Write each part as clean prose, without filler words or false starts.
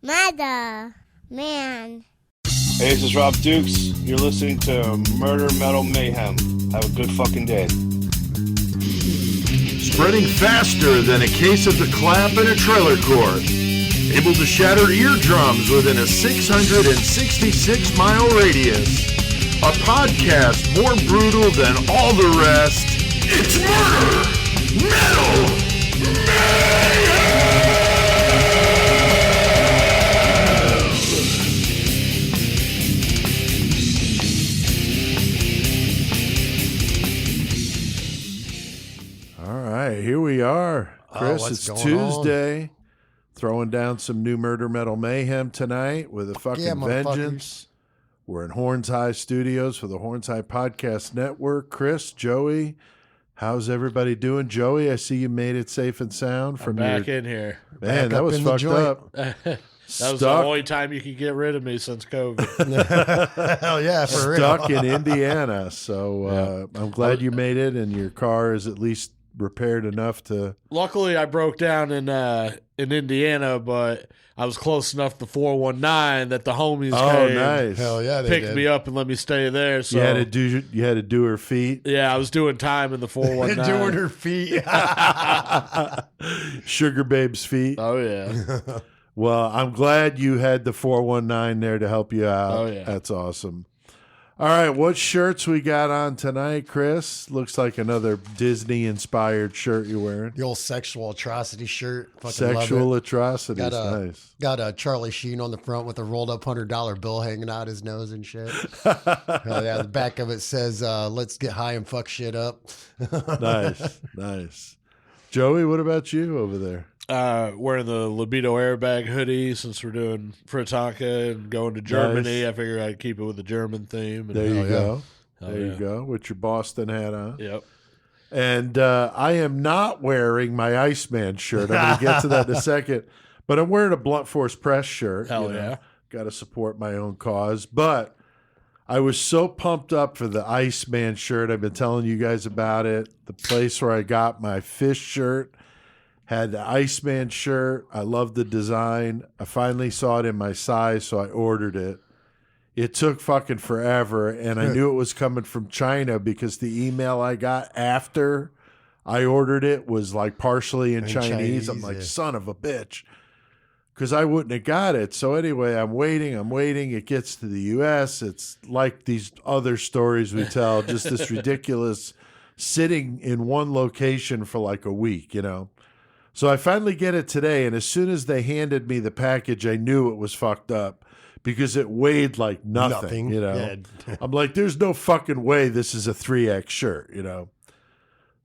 Mother, man. Hey, this is Rob Dukes. You're listening to Murder Metal Mayhem. Have a good fucking day. Spreading faster than a case of the clap in a trailer court. Able to shatter eardrums within a 666-mile radius. A podcast more brutal than all the rest. It's Murder Metal Mayhem! All right, here we are. Chris, it's Tuesday. Throwing down some new Murder Metal Mayhem tonight with a fucking vengeance. We're in Horns High Studios for the Horns High Podcast Network. Chris, Joey, how's everybody doing? Joey, I see you made it safe and sound from back in here. Man, that was fucked up. That was the only time you could get rid of me since COVID. Hell yeah, for real. Stuck in Indiana. So I'm glad you made it, and your car is at least repaired enough to. Luckily, I broke down in Indiana, but I was close enough to 419 that the homies came. Nice. Hell yeah, they picked me up and let me stay there. So you had to do her feet. Yeah, I was doing time in the 419. Doing her feet. Sugar Babe's feet. Oh yeah. Well, I'm glad you had the 419 there to help you out. Oh yeah, that's awesome. All right, what shirts we got on tonight, Chris? Looks like another Disney-inspired shirt you're wearing. The old sexual atrocity shirt. Fucking sexual atrocities, nice. Got a Charlie Sheen on the front with a rolled up $100 bill hanging out his nose and shit. Hell yeah, the back of it says, let's get high and fuck shit up. Nice. Joey, what about you over there? Wearing the Libido airbag hoodie since we're doing Fritz Honka and going to Germany. Nice. I figured I'd keep it with the German theme. And There you go. Hell There you go, with your Boston hat on. Yep. And I am not wearing my Iceman shirt. I'm going to get to that in a second. But I'm wearing a Blunt Force Press shirt. Hell yeah. Got to support my own cause. But I was so pumped up for the Iceman shirt. I've been telling you guys about it. The place where I got my fish shirt had the Iceman shirt. I loved the design. I finally saw it in my size, so I ordered it. It took fucking forever, and I knew it was coming from China because the email I got after I ordered it was like partially in Chinese. I'm like, son of a bitch, because I wouldn't have got it. So anyway, I'm waiting. It gets to the U.S. It's like these other stories we tell, just this ridiculous sitting in one location for like a week, you know. So I finally get it today, and as soon as they handed me the package, I knew it was fucked up because it weighed like nothing. You know. Yeah. I'm like, there's no fucking way this is a 3X shirt, you know.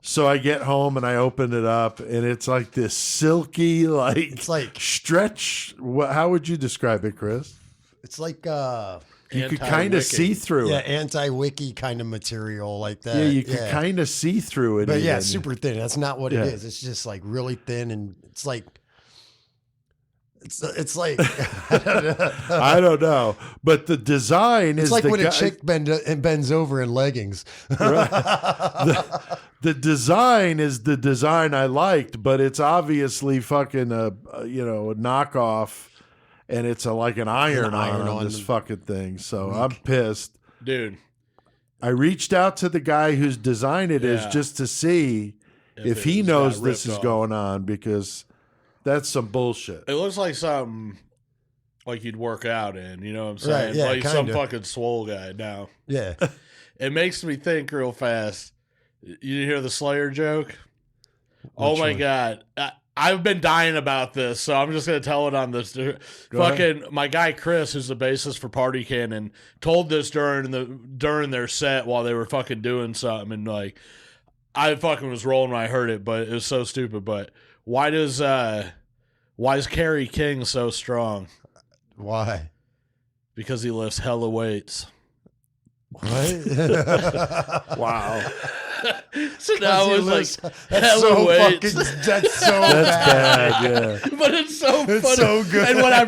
So I get home and I open it up, and it's like this silky, like, it's like stretch. How would you describe it, Chris? It's like you could kind of see through it. Anti-wiki kind of material like that. Yeah, you could kind of see through it. But yeah, super thin. That's not what it is. It's just like really thin, and it's like it's like I don't know, but the design is like the when a chick bends over in leggings. Right. The design is the design I liked, but it's obviously fucking a knockoff. And it's like an iron on this fucking thing. So I'm pissed. Dude. I reached out to the guy whose design it is just to see if he knows this is going on, because that's some bullshit. It looks like something like you'd work out in, you know what I'm saying? Right, yeah, like kinda. some fucking swole guy now. Yeah. It makes me think real fast. You hear the Slayer joke? Oh my God. I've been dying about this, so I'm just going to tell it on this. My guy Chris, who's the bassist for Party Cannon, told this during their set while they were fucking doing something, and like I fucking was rolling when I heard it, but it was so stupid. But why is Kerry King so strong? Why? Because he lifts hella weights. What? Wow. So now it was like that's hella so weights. fucking, that's so That's bad. bad, yeah. But it's so funny. It's so good. And when I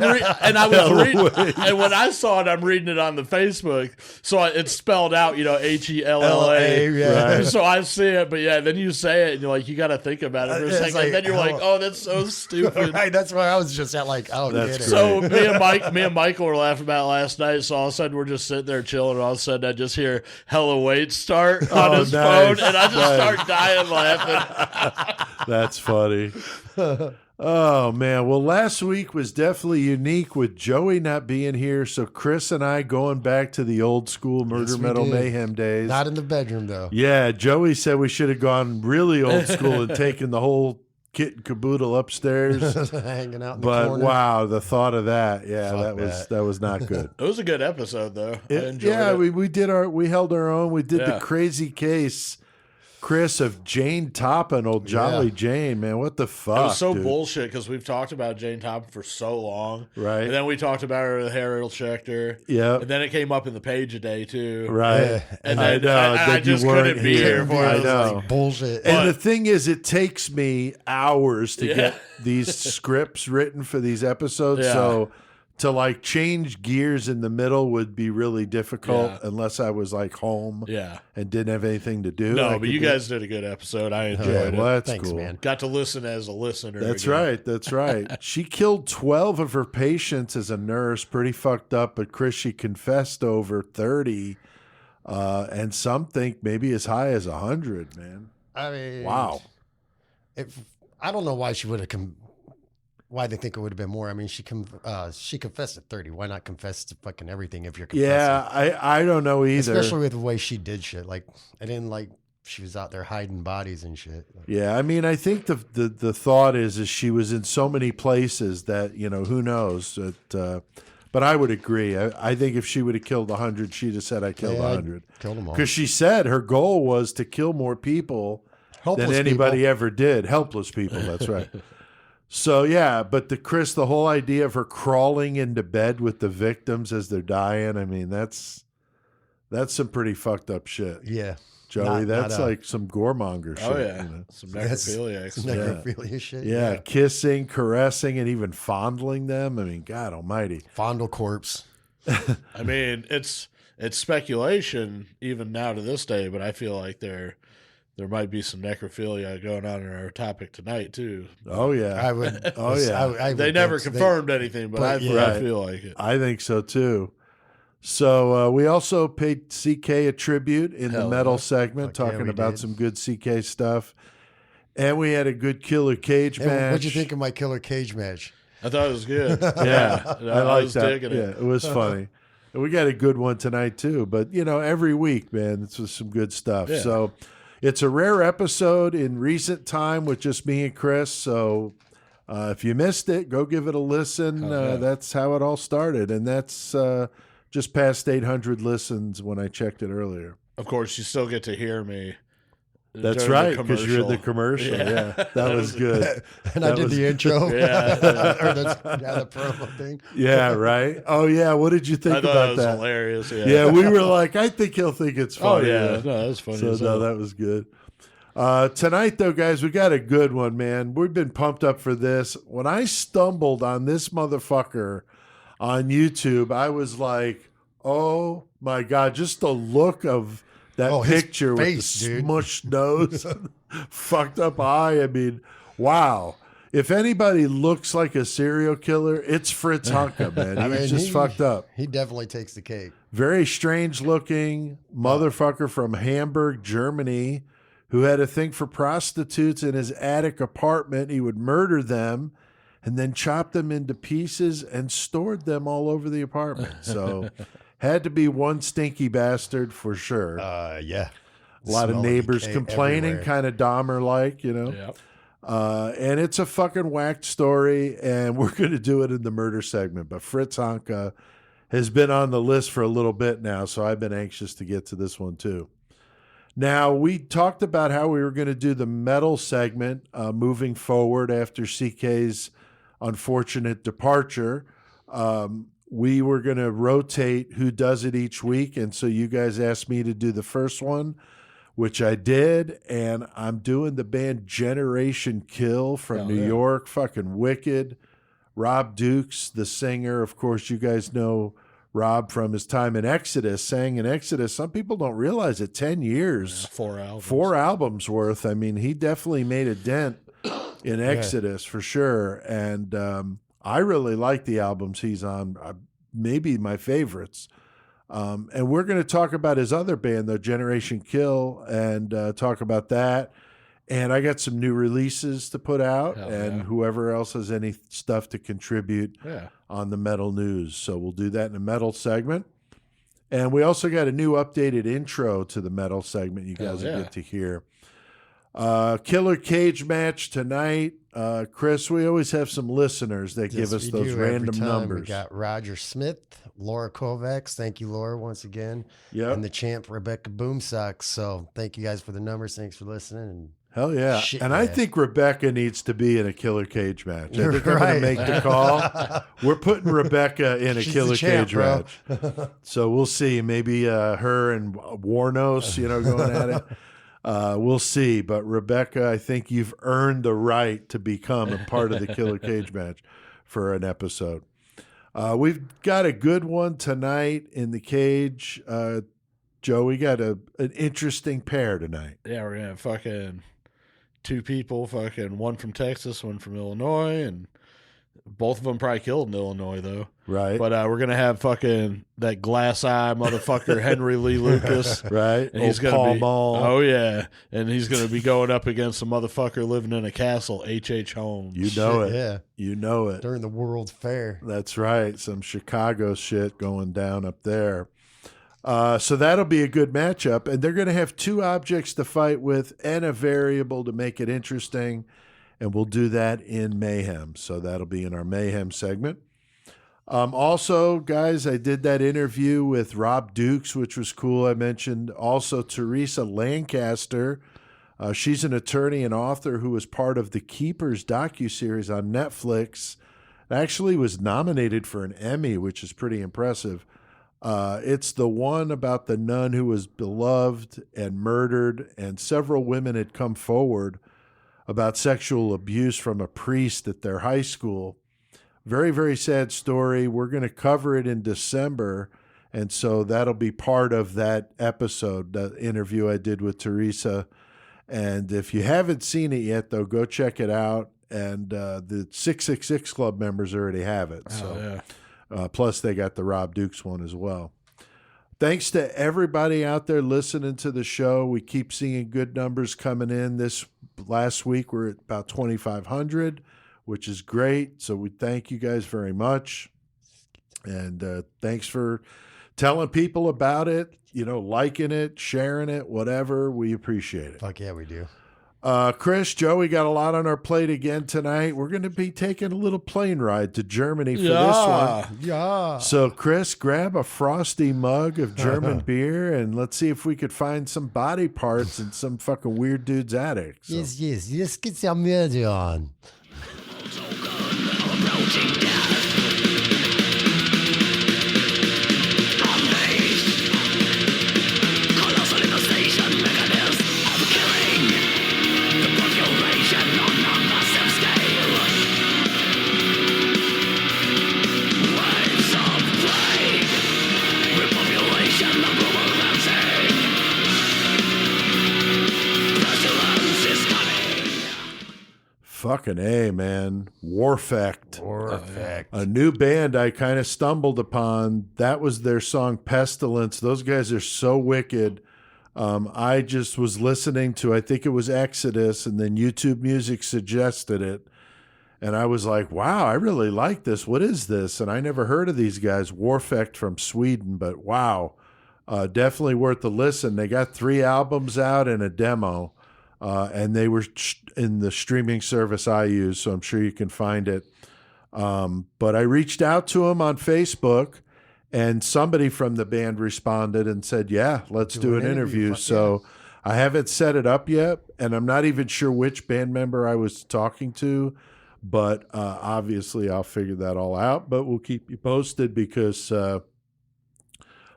was Hella reading, weights. and when I saw it, I'm reading it on the Facebook, so it's spelled out, HELLA. LA, yeah. So I see it, but yeah, then you say it, and you're like, you got to think about it for a It's second. like, and then you're like, hell- oh, that's so stupid. Right, that's why I was just at like, I don't That's get it. So me and Michael were laughing about it last night. So all of a sudden we're just sitting there chilling, and all of a sudden I just hear "Hella Wait" start on Oh, his nice, phone, and I just nice. start dying laughing. That's funny. Oh, man. Well, last week was definitely unique with Joey not being here. So Chris and I going back to the old school Murder Yes, we Metal did. Mayhem days. Not in the bedroom though. Yeah, Joey said we should have gone really old school and taken the whole kit and caboodle upstairs. Hanging out in the But corner. wow, the thought of that, yeah, Fuck that was not good. It was a good episode, though. I enjoyed Yeah, it. we held our own. We did Yeah. the crazy case, Chris, of Jane Toppin, old Jolly Yeah. Jane, man. What the fuck? It was so dude? bullshit because we've talked about Jane Toppin for so long, Right. And then we talked about her with Harold Schechter, Yep. and then it came up in the page a day too, Right. Yeah. And I then know, I that you just weren't couldn't be here for it. I I was know. like, Bullshit. And the thing is, it takes me hours to Yeah. get these scripts written for these episodes. Yeah. So to like change gears in the middle would be really difficult Yeah. unless I was like home yeah. and didn't have anything to do. I No, could but you do- guys did a good episode. I enjoyed Yeah, it. well, that's Thanks, cool. man. Got to listen as a listener. That's again. right. That's right. She killed 12 of her patients as a nurse. Pretty fucked up. But Chris, she confessed over 30, and some think maybe as high as 100. Man, I mean, wow. I don't know why she would have why they think it would have been more. I mean, she confessed at 30. Why not confess to fucking everything if you're confessing? Yeah, I don't know either. Especially with the way she did shit. Like, I didn't like she was out there hiding bodies and shit. Yeah, I mean, I think the thought is she was in so many places that who knows. But I would agree. I think if she would have killed 100, she'd have said I killed 100. Killed them all. Because she said her goal was to kill more people Helpless than anybody people. ever did. Helpless people, that's right. So, yeah, but the whole idea of her crawling into bed with the victims as they're dying, I mean, that's some pretty fucked up shit. Yeah. Joey, Not- that's not, like some goremonger shit. Oh yeah, you know? some That's- necrophiliacs. Necrophilia shit. Yeah, kissing, caressing, and even fondling them. I mean, God almighty. Fondle corpse. I mean, it's speculation even now to this day, but I feel like there might be some necrophilia going on in our topic tonight too. Oh, yeah. I would. Oh, yeah. I They would never think- confirmed anything, but I yeah. feel like it. I think so, too. So we also paid CK a tribute in the Hell metal yeah. segment, Fuck yeah, talking we about did. some good CK stuff. And we had a good Killer Cage Hey, match. what'd you think of my killer cage match? I thought it was good. Yeah, I like was that. digging Yeah, it. it was funny. And we got a good one tonight too. But every week, man, this was some good stuff. Yeah. So it's a rare episode in recent time with just me and Chris. So if you missed it, go give it a listen. Oh, yeah. That's how it all started, and that's just past 800 listens when I checked it earlier. Of course, you still get to hear me. That's during right, the because you're in the commercial. Yeah, that was good. And I That did was- the intro. Yeah. or the promo thing. Yeah, right. Oh yeah, what did you think I thought about that was that? hilarious. Yeah. Yeah, we were like, I think he'll think it's Oh funny. yeah, no, that was funny. So as no, hell. that was good. Tonight, though, guys, we got a good one, man. We've been pumped up for this. When I stumbled on this motherfucker on YouTube, I was like, oh my God, just the look of that Oh, his picture face, with the dude. smushed nose, and fucked up eye. I mean, wow. If anybody looks like a serial killer, it's Fritz Honka, man. I He's mean, just he- fucked up. He definitely takes the cake. Very strange looking motherfucker from Hamburg, Germany, who had a thing for prostitutes in his attic apartment. He would murder them and then chop them into pieces and stored them all over the apartment. So had to be one stinky bastard for sure. Yeah. A lot of Smell neighbors decay complaining, everywhere. kind of Dahmer-like, Yep. And it's a fucking whacked story, and we're going to do it in the murder segment. But Fritz Honka has been on the list for a little bit now, so I've been anxious to get to this one too. Now, we talked about how we were going to do the metal segment moving forward after CK's unfortunate departure. We were going to rotate who does it each week, and so you guys asked me to do the first one. which I did, and I'm doing the band Generation Kill from New York, fucking wicked. Rob Dukes, the singer, of course, you guys know Rob from his time in Exodus, sang in Exodus. Some people don't realize it, 10 years. 4 albums. 4 albums worth. I mean, he definitely made a dent in Exodus for sure. And I really like the albums he's on, maybe my favorites. And we're going to talk about his other band, though, Generation Kill, and talk about that. And I got some new releases to put out, whoever else has any stuff to contribute on the metal news. So we'll do that in the metal segment. And we also got a new updated intro to the metal segment you guys will get to hear. Killer cage match tonight. Chris, we always have some listeners that give us those random numbers. We got Roger Smith, Laura Kovacs. Thank you, Laura, once again. Yep. And the champ, Rebecca Boomsocks. So thank you guys for the numbers. Thanks for listening. And hell yeah. shit, and I think Rebecca needs to be in a killer cage match. I You're think I'm going to right. make the call. We're putting Rebecca in a She's killer the champ, cage bro. match. So we'll see. Maybe her and Warnos, going at it. We'll see. But Rebecca, I think you've earned the right to become a part of the killer cage match for an episode. We've got a good one tonight in the cage. Joe, we got an interesting pair tonight. Yeah, we're gonna have fucking 2 people, fucking one from Texas, one from Illinois, and both of them probably killed in Illinois though. Right. But we're gonna have fucking that glass eye motherfucker Henry Lee Lucas. Right. And he's Old gonna Paul be Mall. Oh yeah. And he's gonna be going up against a motherfucker living in a castle, H.H. Holmes. You know Shit, it. yeah. You know it. During the World's Fair. That's right. Some Chicago shit going down up there. So that'll be a good matchup. And they're going to have 2 objects to fight with and a variable to make it interesting. And we'll do that in Mayhem. So that'll be in our Mayhem segment. Also, guys, I did that interview with Rob Dukes, which was cool. I mentioned also Teresa Lancaster. She's an attorney and author who was part of the Keepers docuseries on Netflix. Actually was nominated for an Emmy, which is pretty impressive. It's the one about the nun who was beloved and murdered, and several women had come forward about sexual abuse from a priest at their high school. Very, very sad story. We're going to cover it in December, and so that'll be part of that episode, the interview I did with Teresa. And if you haven't seen it yet, though, go check it out. And the 666 Club members already have it. Plus, they got the Rob Dukes one as well. Thanks to everybody out there listening to the show. We keep seeing good numbers coming in. This last week, we're at about 2,500, which is great. So we thank you guys very much. And thanks for telling people about it, liking it, sharing it, whatever. We appreciate it. Fuck yeah, we do. Chris, Joe, we got a lot on our plate again tonight. We're going to be taking a little plane ride to Germany for this one. Yeah. So, Chris, grab a frosty mug of German beer and let's see if we could find some body parts in some fucking weird dude's attic. So. Yes. Let's get some music on. Fucking A, man. Warfect. Warfect. A new band I kind of stumbled upon. That was their song Pestilence. Those guys are so wicked. I just was listening to, I think it was Exodus, and then YouTube Music suggested it. And I was like, wow, I really like this. What is this? And I never heard of these guys. Warfect from Sweden, but wow. Definitely worth a listen. They got 3 albums out and a demo. And they were in the streaming service I use, so I'm sure you can find it. But I reached out to them on Facebook, and somebody from the band responded and said, yeah, let's do an interview. So I haven't set it up yet, and I'm not even sure which band member I was talking to, but obviously I'll figure that all out. But we'll keep you posted because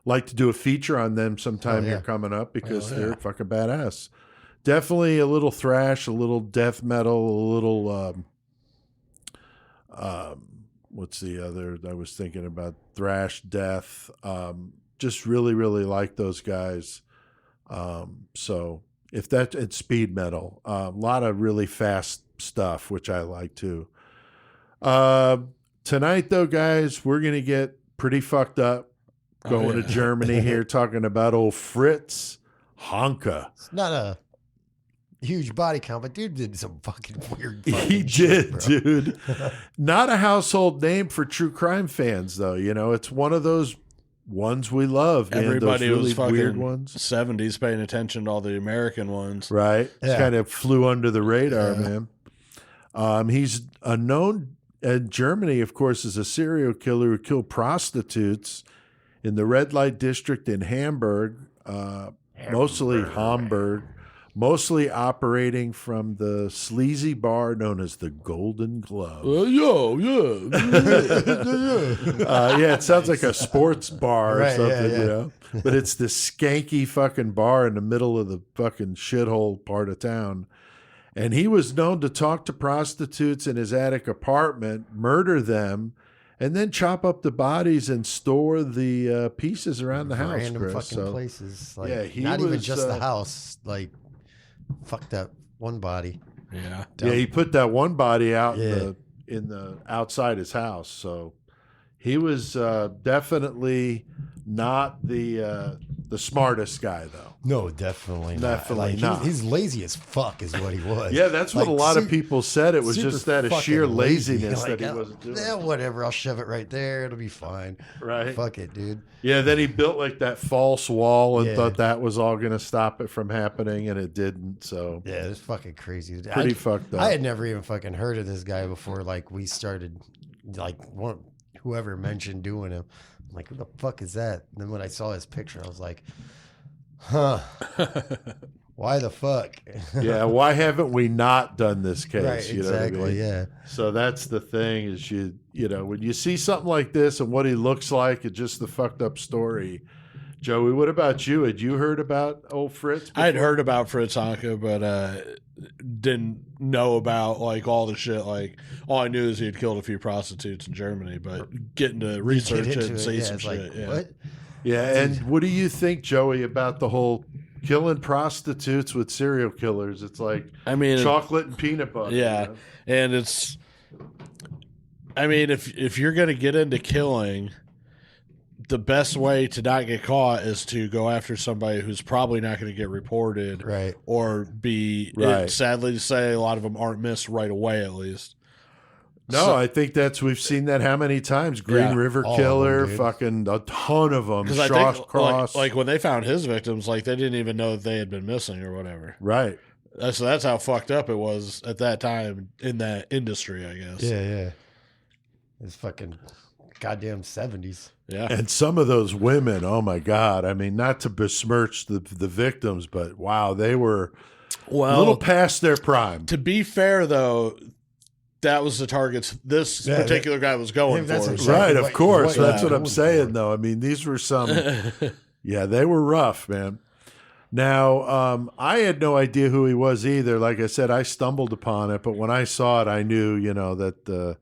like to do a feature on them sometime here coming up because they're fucking badass. Definitely a little thrash, a little death metal, a little what's the other I was thinking about? Thrash, death. Just really, really like those guys. So if that, it's speed metal, a lot of really fast stuff, which I like too. Tonight though, guys, we're going to get pretty fucked up going to Germany here, talking about old Fritz Honka. It's not a huge body count, but dude did some fucking weird He shit, did, dude. Not a household name for true crime fans, though. You know, it's one of those ones we love, man. Everybody those really was fucking weird ones. 70s paying attention to all the American ones. Right. Yeah. Kind of flew under the radar, man. He's a known in Germany, of course, as a serial killer who killed prostitutes in the red light district in Hamburg, mostly Hamburg. Mostly operating from the sleazy bar known as the Golden Glove. Yeah, it sounds like a sports bar or something, you know. But it's this skanky fucking bar in the middle of the fucking shithole part of town. And he was known to talk to prostitutes in his attic apartment, murder them, and then chop up the bodies and store the pieces around the house. Random Chris. fucking places. Like, yeah, he not was, even just the house. Like, fuck that one body. Yeah. Yeah, he put that one body out in the outside his house. So he was definitely not the smartest guy, though. No, definitely not. Definitely Like, not. He's lazy as fuck is what he was. Yeah, that's what Like, a lot of people said. It was super just that a fucking sheer lazy. laziness Like, that he wasn't doing. Yeah, whatever. I'll shove it right there. It'll be fine. Right. Fuck it, dude. Yeah, then he built like that false wall and Yeah. thought that was all going to stop it from happening, and it didn't. So Yeah, it's fucking crazy. pretty fucked up. I had never even fucking heard of this guy before. Like, we started, like, whoever mentioned doing him. I'm like, who the fuck is that? And then when I saw his picture, I was like, huh. Why the fuck? Yeah, why haven't we not done this case? Right, You know what I exactly, mean? yeah. So that's the thing is you know, when you see something like this and what he looks like and just the fucked up story. Joey, what about you? Had you heard about old Fritz before? I had heard about Fritz Honka, but didn't know about like all the shit. Like all I knew is he had killed a few prostitutes in Germany, but getting to research Get it into and see yeah, some it's shit. like, Yeah. what? Yeah, and what do you think, Joey, about the whole killing prostitutes with serial killers? It's like I mean, chocolate and peanut butter. yeah, you know? and it's. I mean, if you're gonna get into killing, the best way to not get caught is to go after somebody who's probably not going to get reported, Right. or be. Right. Sadly to say, a lot of them aren't missed right away, at least. No, So- I think we've seen that how many times? Green Yeah, River all of Killer, them, dude. fucking a ton of them. Because I Shaw's think, Cross. like when they found his victims, like they didn't even know that they had been missing or whatever. right. So that's how fucked up it was at that time in that industry, I guess. Yeah. It's fucking goddamn 70s. Yeah. And some of those women, oh my God. I mean, not to besmirch the victims, but wow, they were a little past their prime. To be fair, though, that was the targets this Yeah, particular guy was going that's for. exactly Right, of what- course. what That's you're what I'm going saying, for. though. I mean, these were some, yeah, they were rough, man. Now, I had no idea who he was either. Like I said, I stumbled upon it, but when I saw it, I knew, you know, that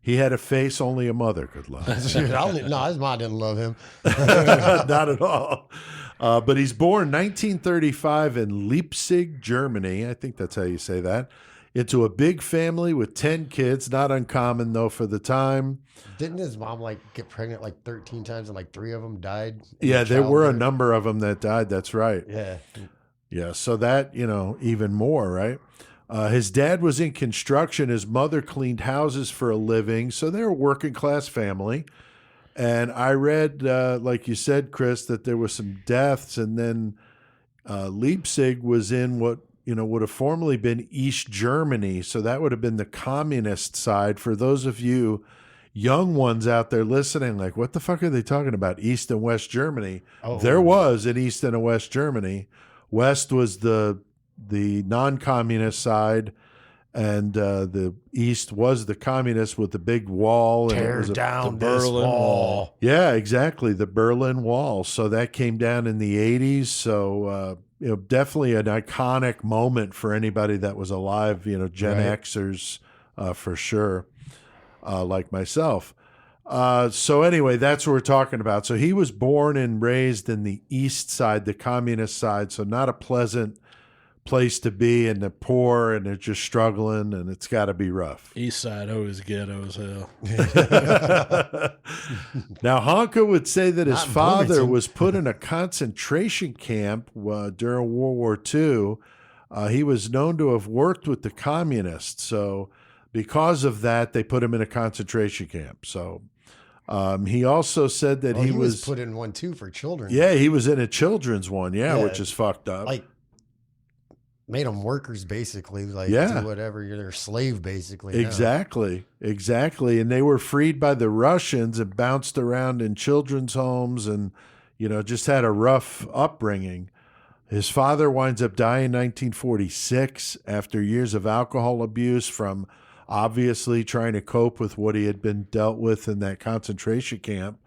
he had a face only a mother could love. Dude, no, his mom didn't love him. Not at all. But he's born 1935 in Leipzig, Germany. I think that's how you say that. Into a big family with 10 kids. Not uncommon, though, for the time. Didn't his mom like get pregnant like 13 times and like 3 of them died? in Yeah, there were a childbirth? number of them that died. That's right. Yeah. Yeah, so that, you know, even more, right? His dad was in construction. His mother cleaned houses for a living. So they're a working class family. And I read, like you said, Chris, that there was some deaths. And then Leipzig was in what, you know, would have formerly been East Germany. So that would have been the communist side. For those of you young ones out there listening, like, what the fuck are they talking about? East and West Germany. Oh. There was an East and a West Germany. West was the non-communist side, And the East was the communist with the big wall. And it Tear was down the this Berlin wall. Yeah, exactly. The Berlin Wall. So that came down in the 80s. So, definitely an iconic moment for anybody that was alive, Gen Right. Xers for sure, like myself. So anyway, that's what we're talking about. So he was born and raised in the East Side, the communist side. So not a pleasant place to be, and they're poor and they're just struggling, and it's got to be rough. East Side always ghetto as hell. Now, Honka would say that his Not in father Bloomington. was put in a concentration camp during World War II. He was known to have worked with the communists. So because of that, they put him in a concentration camp. So he also said that Well, he he was was put in one too for children. yeah, he was in a children's one, Yeah. which is fucked up. Like, made them workers basically. Like, Yeah. do whatever. You're their slave basically. now. Exactly. And they were freed by the Russians and bounced around in children's homes and, just had a rough upbringing. His father winds up dying in 1946 after years of alcohol abuse from obviously trying to cope with what he had been dealt with in that concentration camp.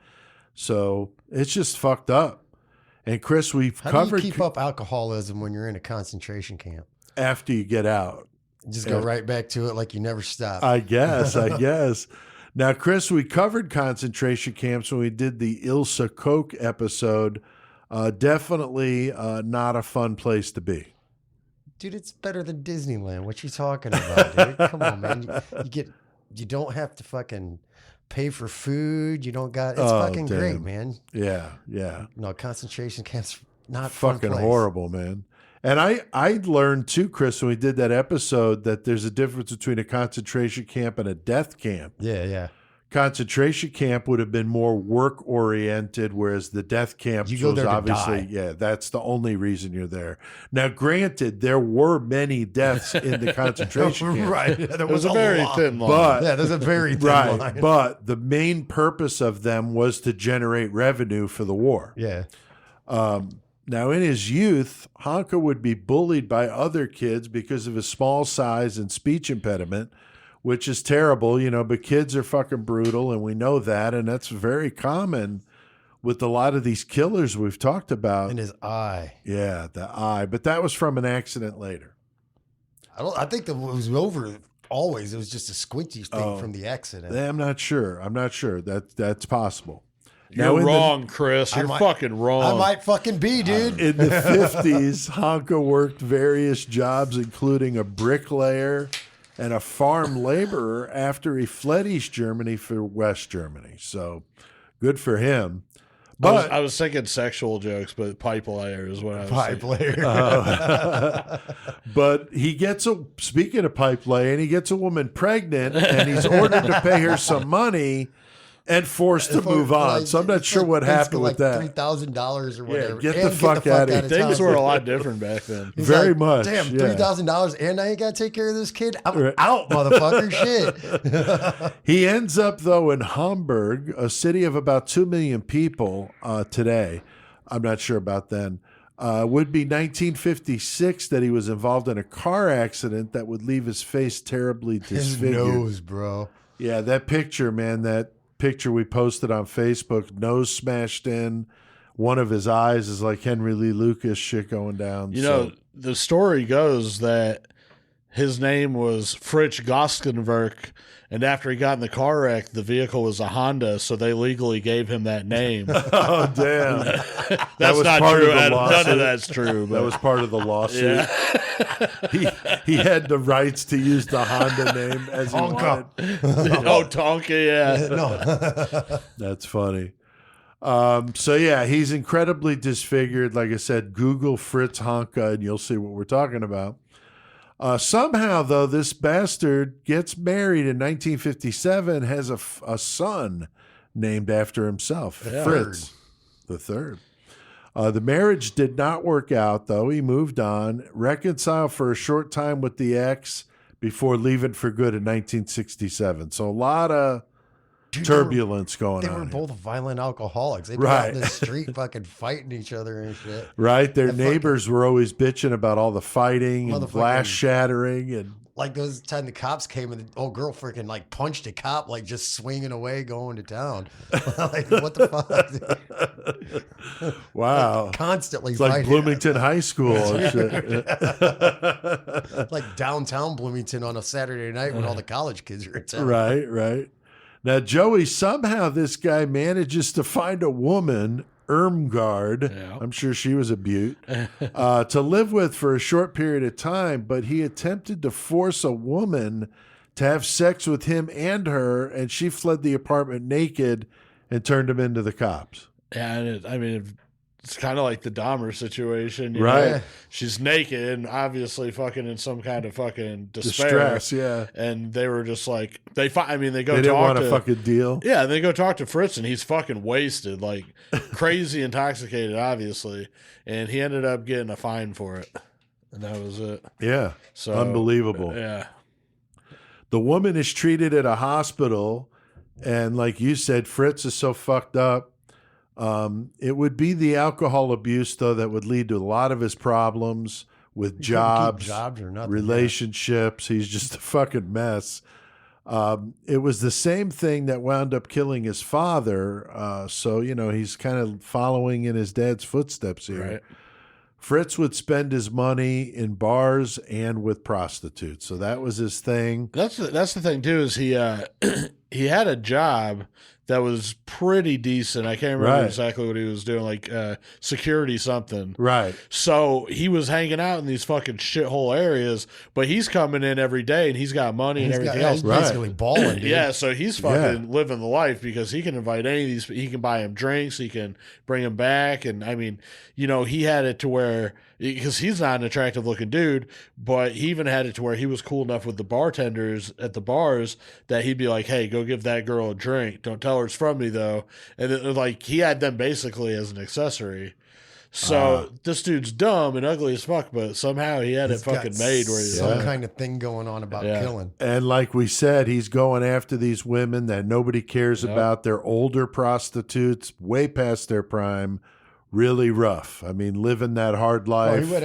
So it's just fucked up. And Chris, we've How covered do you keep up alcoholism when you're in a concentration camp? after you get out. Just go right back to it like you never stopped. I guess. Now, Chris, we covered concentration camps when we did the Ilsa Coke episode. Definitely not a fun place to be. Dude, it's better than Disneyland. What you talking about, dude? Come on, man. You don't have to fucking pay for food. You don't got. It's Oh, fucking great, damn. man. Yeah. No, concentration camps not a fun Fucking place. horrible, man. And I learned too, Chris, when we did that episode, that there's a difference between a concentration camp and a death camp. Yeah. Concentration camp would have been more work oriented, whereas the death camp You go was there to obviously, die. that's the only reason you're there. Now, granted, there were many deaths in the concentration camp. Right. There It was a very lot. thin line. But Yeah, there's a very thin right, line. but the main purpose of them was to generate revenue for the war. Yeah. Now, in his youth, Honka would be bullied by other kids because of his small size and speech impediment, which is terrible, but kids are fucking brutal, and we know that, and that's very common with a lot of these killers we've talked about. In his eye. Yeah, the eye. But that was from an accident later. I think that was over always. It was just a squinty thing from the accident. I'm not sure. That's possible. You're Now, in the- wrong, Chris. You're might- fucking wrong. I might fucking be, dude. In the 50s, Honka worked various jobs, including a bricklayer and a farm laborer after he fled East Germany for West Germany. So good for him. But I was thinking sexual jokes, but pipe layer is what I was Pipe thinking. layer. but he gets speaking of pipe laying, he gets a woman pregnant and he's ordered to pay her some money and forced to move on. So I'm not sure what happened with that. $3,000 or whatever. get And the fuck outta here. Things town. were a lot different back then. He's Very like, much, Damn, yeah. $3,000 and I ain't got to take care of this kid? I'm Right. out, motherfucker. Shit. He ends up, though, in Hamburg, a city of about 2 million people today. I'm not sure about then. Would be 1956 that he was involved in a car accident that would leave his face terribly His disfigured. nose, bro. Yeah, that picture, man, that picture we posted on Facebook, nose smashed in. One of his eyes is like Henry Lee Lucas shit going down. You know, the story goes that his name was Fritz Honka His, and after he got in the car wreck, the vehicle was a Honda, so they legally gave him that name. Oh, damn. That's was not part true. of the None lawsuit. of that's true. But That was part of the lawsuit. yeah. He had the rights to use the Honda name as he Honka. wanted. Oh, Tonka, yeah. No. That's funny. So yeah, he's incredibly disfigured. Like I said, Google Fritz Honka and you'll see what we're talking about. Somehow, though, this bastard gets married in 1957, has a son named after himself, Yeah. Fritz the third. The marriage did not work out, though. He moved on, reconciled for a short time with the ex before leaving for good in 1967. So a lot of Dude, turbulence going They on. were here. both violent alcoholics. They'd be Right. out in the street fucking fighting each other and shit. Right, their That fucking- neighbors were always bitching about all the fighting and Motherfucking- glass shattering, and like those time the cops came and the old girl freaking like punched a cop, like just swinging away, going to town. Like, what the fuck? Wow. Like, constantly It's like fighting. Bloomington High School. And shit. Like downtown Bloomington on a Saturday night when all the college kids are in town. Right, right. Now, Joey, somehow this guy manages to find a woman, Irmgard, Yeah. I'm sure she was a beaut, to live with for a short period of time, but he attempted to force a woman to have sex with him and her, and she fled the apartment naked and turned him into the cops. Yeah, and it's kind of like the Dahmer situation, you Right. know? She's naked and obviously fucking in some kind of fucking despair. Distress, yeah. And they were just like, they go They didn't talk want to a fucking deal. Yeah, they go talk to Fritz, and he's fucking wasted, like crazy intoxicated, obviously. And he ended up getting a fine for it, and that was it. Yeah, So unbelievable. Yeah, The woman is treated at a hospital, and like you said, Fritz is so fucked up. It would be the alcohol abuse, though, that would lead to a lot of his problems with jobs, or nothing. relationships. He's just a fucking mess. It was the same thing that wound up killing his father. So, you know, he's kind of following in his dad's footsteps here. right. Fritz would spend his money in bars and with prostitutes. So that was his thing. That's the thing too. Is he he had a job that was pretty decent. I can't remember Right. exactly what he was doing, like security something. Right. So he was hanging out in these fucking shithole areas, but he's coming in every day and he's got money and He's everything got, else. he's Right. basically balling, dude. Yeah, so he's fucking living the life because he can invite any of these. He can buy him drinks. He can bring him back, and I mean, you know, he had it to where because he's not an attractive looking dude, but he even had it to where he was cool enough with the bartenders at the bars that he'd be like, "Hey, go give that girl a drink. Don't tell her it's from me though." And like he had them basically as an accessory. So this dude's dumb and ugly as fuck, but somehow he had He's it fucking got made where he's some like, kind of thing going on about Yeah. killing. And like we said, he's going after these women that nobody cares about. They're older prostitutes, way past their prime, really rough. I mean, living that hard Well, life, he went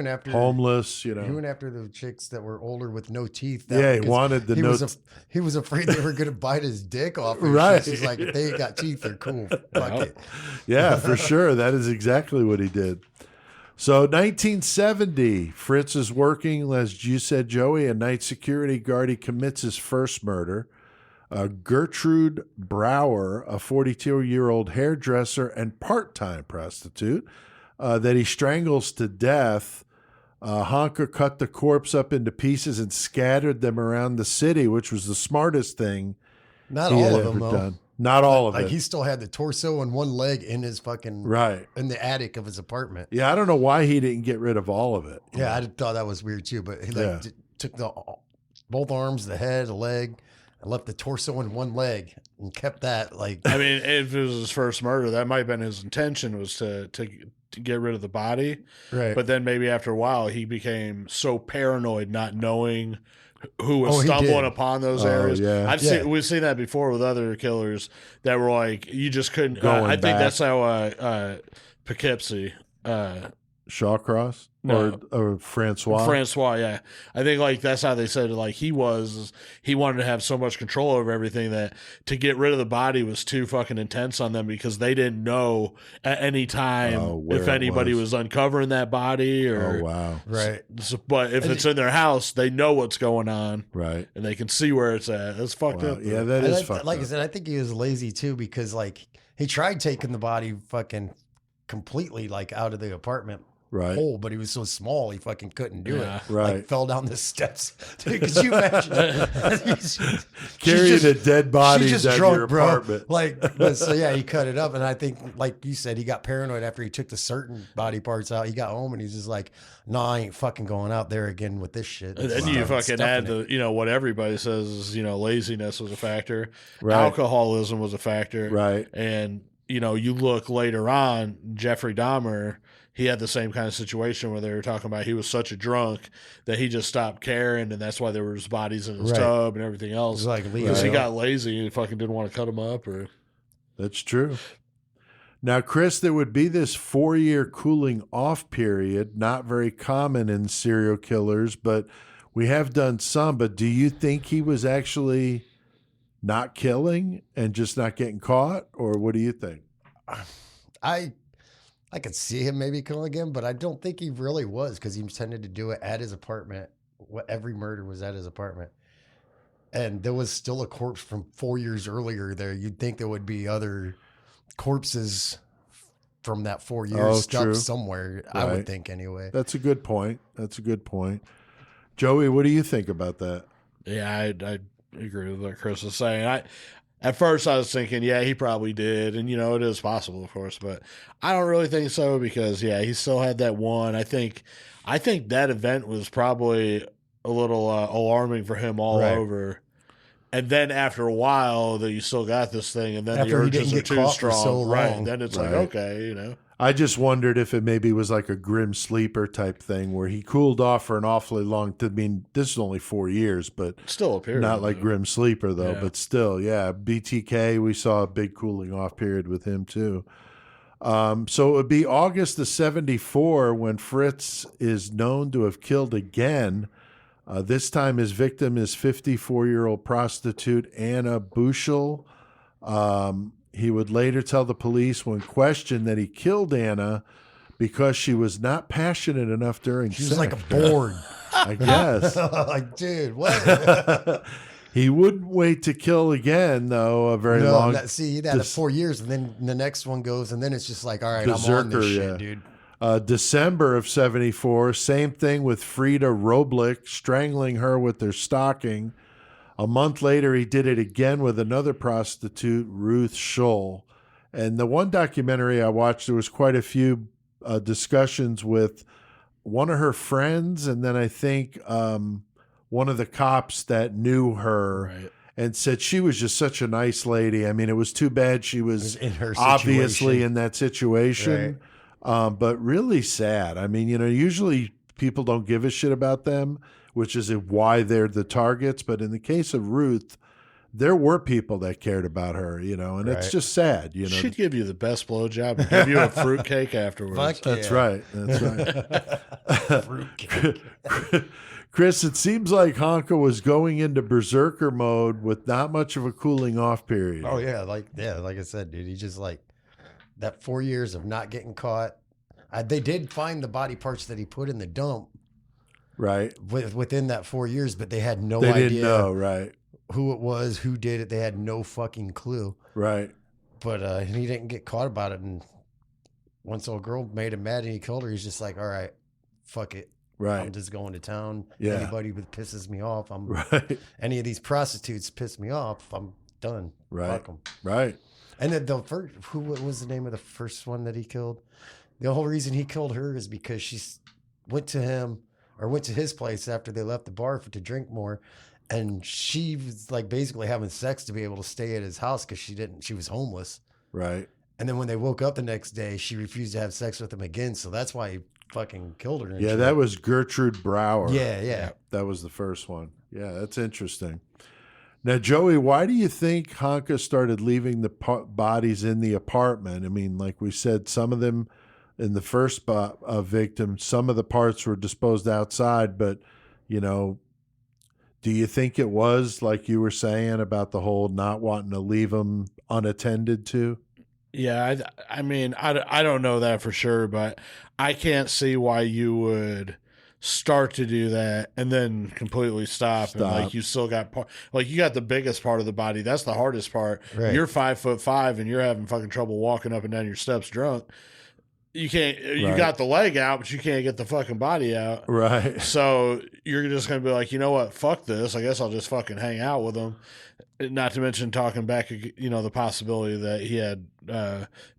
after homeless, you He know. went after the chicks that were older with no teeth. Yeah, he because wanted the he no was he was afraid they were going to bite his dick off. And Right. He's like, if they ain't got teeth, they're cool. Fuck it. Yeah, for sure. That is exactly what he did. So 1970, Fritz is working, as you said, Joey, a night security guard. He commits his first murder. Gertrude Brower, a 42-year-old hairdresser and part-time prostitute, that he strangles to death. Honka cut the corpse up into pieces and scattered them around the city, which was the smartest thing Not he all had of ever them, though. done. Not all of Like it. he still had the torso and one leg in his fucking Right. in the attic of his apartment. Yeah, I don't know why he didn't get rid of all of it. Yeah, I thought that was weird too. But he Yeah. took both arms, the head, the leg, and left the torso and one leg and kept that like. I mean, if it was his first murder, that might have been his intention was to get rid of the body. Right. But then maybe after a while, he became so paranoid, not knowing who was Oh, he stumbling did. upon those Oh, areas. yeah. We've seen that before with other killers that were like, you just couldn't. Going I think back. that's how Poughkeepsie. Shawcross No. or Francois? Francois, yeah. I think like that's how they said it. Like he wanted to have so much control over everything that to get rid of the body was too fucking intense on them because they didn't know at any time where if it anybody was uncovering that body or Oh, wow. Right. but if it's in their house, they know what's going on Right. and they can see where it's at. That's fucked Wow. up. Yeah, that And is I- fucked like up. I said, I think he was lazy too because like he tried taking the body fucking completely like out of the apartment Right. hole, but he was so small he fucking couldn't do Yeah. it. Right. Like fell down the steps. Dude, could you imagine? She's Carrying a dead body she's just down drunk, your bro. apartment. Like, but so yeah, he cut it up, and I think, like you said, he got paranoid after he took the certain body parts out. He got home and he's just like, "No, I ain't fucking going out there again with this shit." And then you fucking add the, what everybody says is, laziness was a factor. Right. Alcoholism was a factor. Right. And, you look later on, Jeffrey Dahmer, he had the same kind of situation where they were talking about he was such a drunk that he just stopped caring. And that's why there was bodies in his Right. tub and everything else. It's like Because he Leo. got lazy and fucking didn't want to cut him up or. That's true. Now, Chris, there would be this 4-year cooling off period, not very common in serial killers, but We have done some, but do you think he was actually not killing and just not getting caught, or what do you think? I could see him maybe killing again, but I don't think he really was, because he tended to do it at his apartment. Every murder was at his apartment. And there was still a corpse from 4 years earlier there. You'd think there would be other corpses from that 4 years stuck somewhere, I would think anyway. That's a good point. Joey, what do you think about that? Yeah, I agree with what Chris was saying. At first I was thinking, yeah, he probably did. And, it is possible, of course. But I don't really think so because, yeah, he still had that one. I think that event was probably a little alarming for him all over. And then after a while, that you still got this thing, and then after the urges are too strong. Right. Then it's like, okay, I just wondered if it maybe was like a grim sleeper type thing where he cooled off for an awfully long time. I mean, this is only 4 years, but still a period. Not like grim sleeper, though, Yeah. but still, yeah. BTK, we saw a big cooling off period with him, too. So it would be August of 1974 when Fritz is known to have killed again. This time his victim is 54-year-old prostitute Anna Bushel. He would later tell the police when questioned that he killed Anna because she was not passionate enough during She sex. was like bored. I guess. Like, dude, what? He wouldn't wait to kill again, though, a very long... See, he'd had 4 years, and then the next one goes, and then it's just like, all right, I'm on this shit, dude. December of 1974, same thing with Frida Roblick, strangling her with their stocking. A month later, he did it again with another prostitute, Ruth Schull. And the one documentary I watched, there was quite a few discussions with one of her friends, and then I think one of the cops that knew her and said she was just such a nice lady. I mean, it was too bad she was in her obviously situation. in that situation. But really sad. I mean, usually people don't give a shit about them, which is why they're the targets. But in the case of Ruth, there were people that cared about her, and it's just sad, She'd give you the best blowjob and give you a fruitcake afterwards. Fuck That's yeah. right. That's right. Chris, it seems like Honka was going into berserker mode with not much of a cooling off period. Oh, yeah. Like I said, dude, he just that 4 years of not getting caught. They did find the body parts that he put in the dump. Right. Within that 4 years, but they had no They idea didn't know, right. who it was, who did it. They had no fucking clue. Right. But he didn't get caught about it. And once old girl made him mad and he killed her, he's just like, all right, fuck it. Right. I'm just going to town. Yeah. Anybody that pisses me off, Right. any of these prostitutes piss me off, I'm done. Right. Fuck 'em. Right. And then the first, what was the name of the first one that he killed? The whole reason he killed her is because she went to his place after they left the bar to drink more. And she was like basically having sex to be able to stay at his house because she was homeless. Right. And then when they woke up the next day, she refused to have sex with him again. So that's why he fucking killed her. and Yeah, shit. that was Gertrude Brower. Yeah. That was the first one. Yeah, that's interesting. Now, Joey, why do you think Honka started leaving the bodies in the apartment? I mean, like we said, some of them in the first victim, some of the parts were disposed outside, but, do you think it was like you were saying about the whole not wanting to leave them unattended to? Yeah, I mean, I don't know that for sure, but I can't see why you would start to do that and then completely stop. And like you still got you got the biggest part of the body. That's the hardest part. Right. You're 5'5" and you're having fucking trouble walking up and down your steps drunk. You can't. You got the leg out, but you can't get the fucking body out. Right. So you're just gonna be like, you know what? Fuck this. I guess I'll just fucking hang out with him. Not to mention talking back, the possibility that he had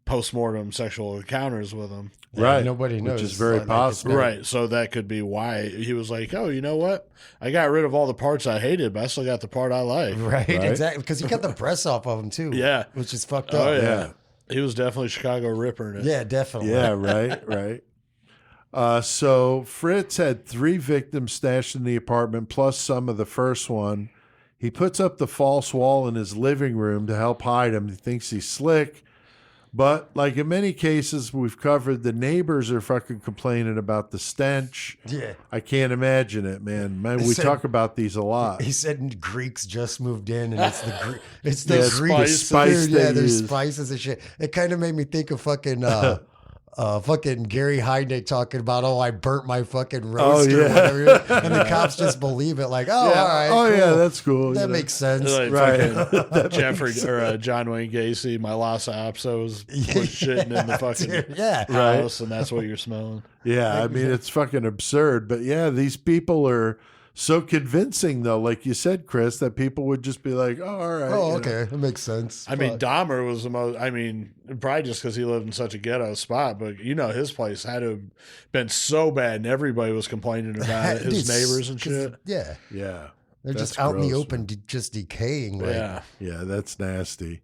post-mortem sexual encounters with him. Yeah, Right. Nobody knows. Which is very possible. Right. So that could be why he was like, oh, you know what? I got rid of all the parts I hated, but I still got the part I like. Right, exactly. Because he got the breasts off of him too. Yeah. Which is fucked Oh, up. yeah. He was definitely Chicago Ripper in it. Yeah, definitely. Yeah, right. So Fritz had 3 victims stashed in the apartment, plus some of the first one. He puts up the false wall in his living room to help hide him. He thinks he's slick. But like in many cases we've covered, the neighbors are fucking complaining about the stench. Yeah. I can't imagine it, man. We talk about these a lot. He said Greeks just moved in, and it's the it's the Yeah, Greeks. spice Dude, they yeah, there's use. spices and shit. It kind of made me think of fucking fucking Gary Heidnick talking about, I burnt my fucking roast or whatever, and the cops just believe it, like, all right, Oh cool. yeah, that's cool. That makes sense. Like Right. fucking Jeffrey or John Wayne Gacy, my Los Apsos was shitting in the fucking Dude, yeah. house, and that's what you're smelling. Yeah, I mean, it's fucking absurd. But yeah, these people are so convincing, though, like you said, Chris, that people would just be like, oh, all right. Oh, you okay, that makes sense. I mean, But- Dahmer was the most, probably just because he lived in such a ghetto spot, but his place had to have been so bad, and everybody was complaining about it, his Dude, neighbors and 'cause- shit. Yeah, Yeah. they're That's just out in the gross, open, just decaying. Like, Yeah. Yeah, that's nasty.